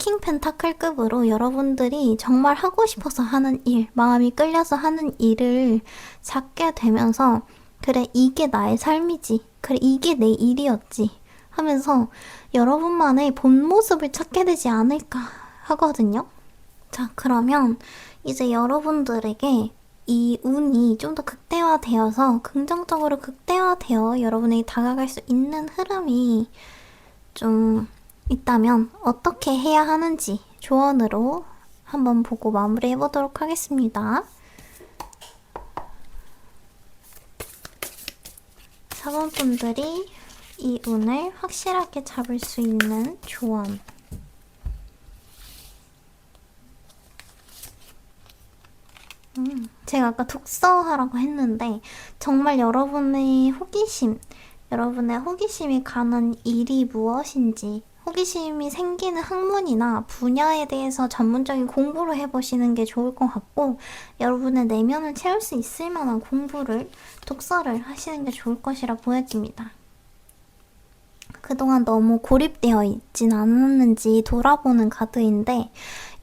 킹 펜타클급으로 여러분들이 정말 하고 싶어서 하는 일, 마음이 끌려서 하는 일을 찾게 되면서 그래, 이게 나의 삶이지. 그래, 이게 내 일이었지. 하면서 여러분만의 본 모습을 찾게 되지 않을까 하거든요. 자, 그러면 이제 여러분들에게 이 운이 좀 더 극대화되어서 긍정적으로 극대화되어 여러분에게 다가갈 수 있는 흐름이 좀 있다면 어떻게 해야 하는지 조언으로 한번 보고 마무리해 보도록 하겠습니다. 4번 분들이 이 운을 확실하게 잡을 수 있는 조언. 제가 아까 독서하라고 했는데 정말 여러분의 호기심이 가는 일이 무엇인지, 호기심이 생기는 학문이나 분야에 대해서 전문적인 공부를 해보시는 게 좋을 것 같고, 여러분의 내면을 채울 수 있을 만한 독서를 하시는 게 좋을 것이라 보여집니다. 그동안 너무 고립되어 있진 않았는지 돌아보는 카드인데,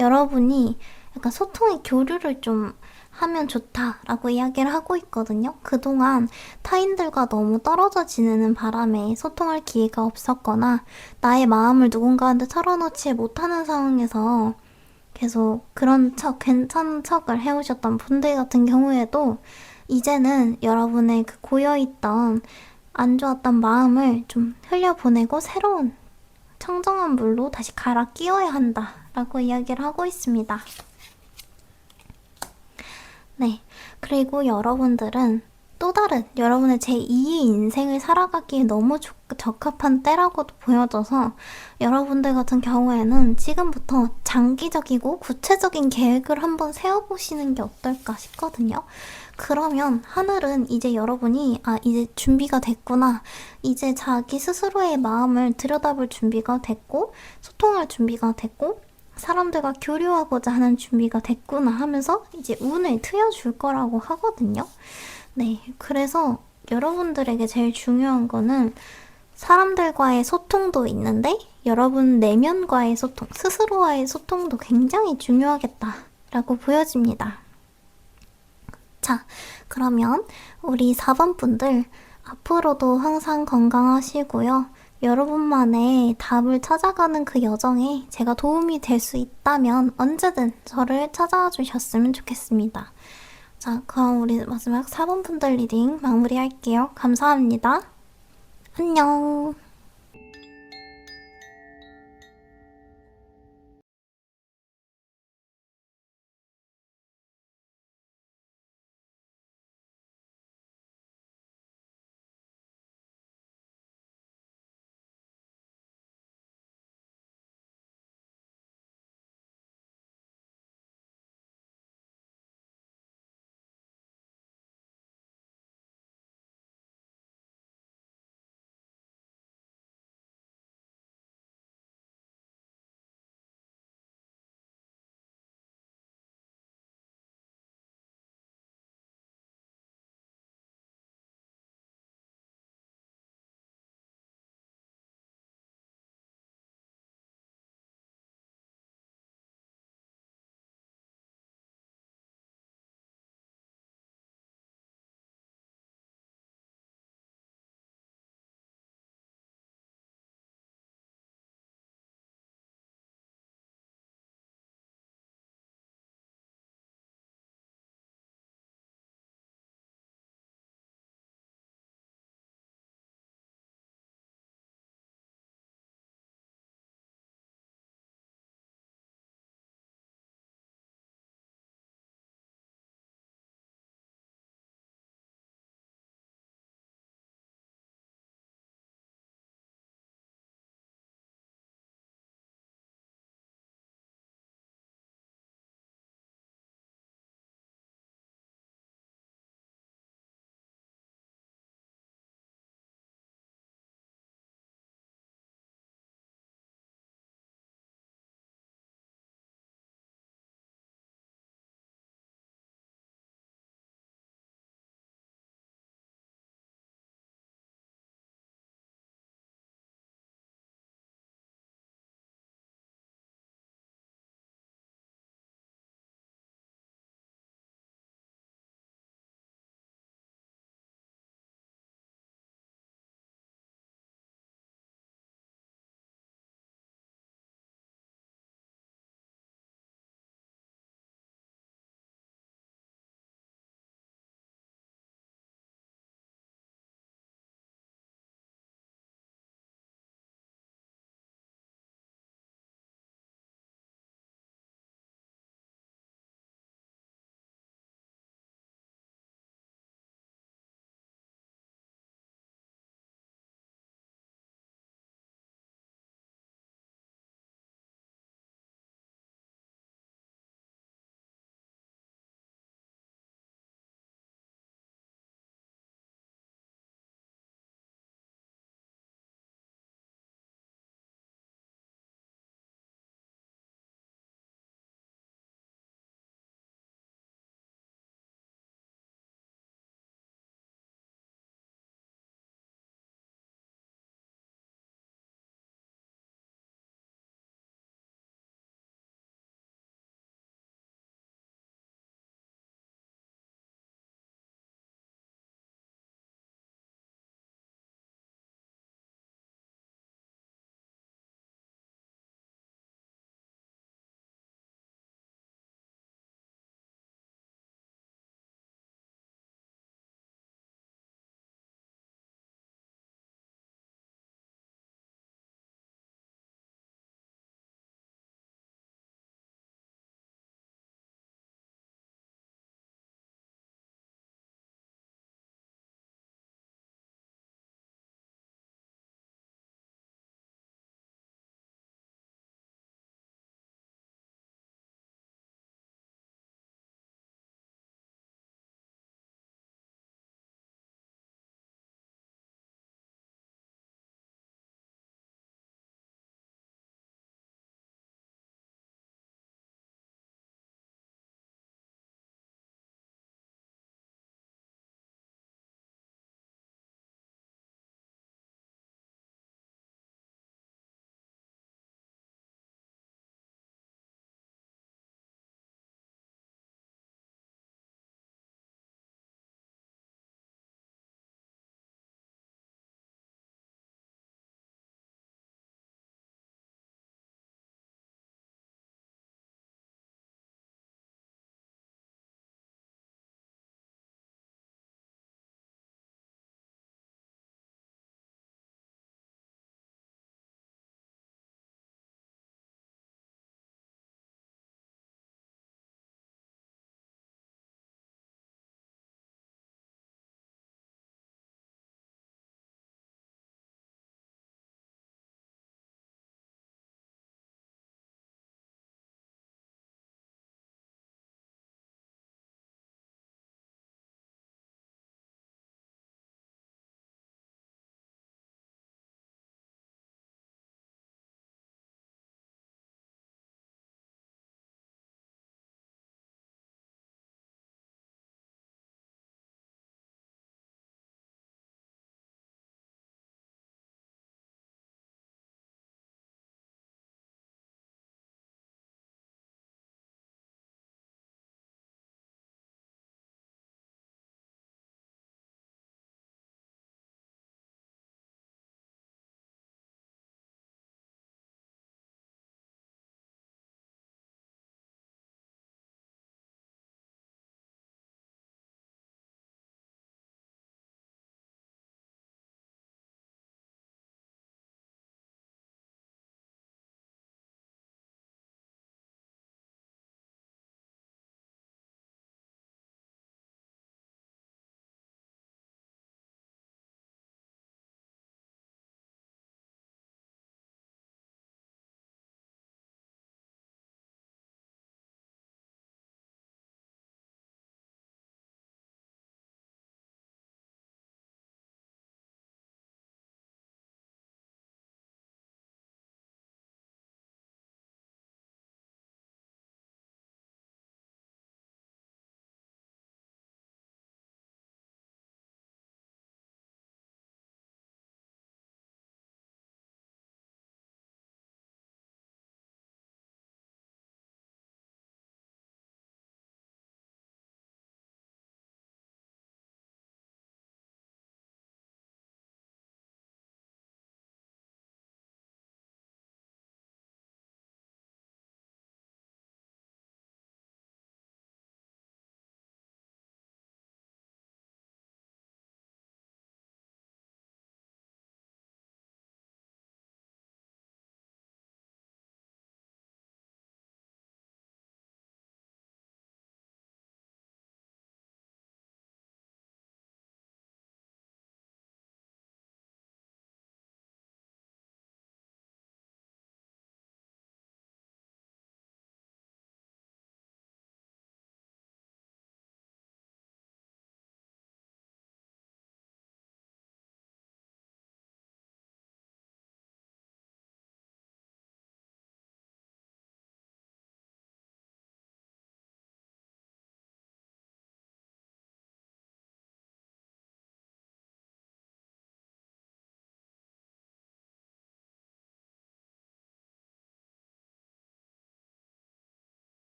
여러분이 약간 소통의 교류를 좀 하면 좋다라고 이야기를 하고 있거든요. 그동안 타인들과 너무 떨어져 지내는 바람에 소통할 기회가 없었거나 나의 마음을 누군가한테 털어놓지 못하는 상황에서 계속 괜찮은 척을 해오셨던 분들 같은 경우에도 이제는 여러분의 그 고여있던 안 좋았던 마음을 좀 흘려보내고 새로운 청정한 물로 다시 갈아 끼워야 한다라고 이야기를 하고 있습니다. 네, 그리고 여러분들은 또 다른 여러분의 제2의 인생을 살아가기에 너무 적합한 때라고도 보여져서 여러분들 같은 경우에는 지금부터 장기적이고 구체적인 계획을 한번 세워보시는 게 어떨까 싶거든요. 그러면 하늘은 이제 여러분이 이제 준비가 됐구나, 이제 자기 스스로의 마음을 들여다볼 준비가 됐고 소통할 준비가 됐고 사람들과 교류하고자 하는 준비가 됐구나 하면서 이제 운을 트여줄 거라고 하거든요. 네, 그래서 여러분들에게 제일 중요한 거는 사람들과의 소통도 있는데 여러분 내면과의 소통, 스스로와의 소통도 굉장히 중요하겠다라고 보여집니다. 자, 그러면 우리 4번 분들 앞으로도 항상 건강하시고요. 여러분만의 답을 찾아가는 그 여정에 제가 도움이 될 수 있다면 언제든 저를 찾아와 주셨으면 좋겠습니다. 자, 그럼 우리 마지막 4번 분들 리딩 마무리할게요. 감사합니다. 안녕.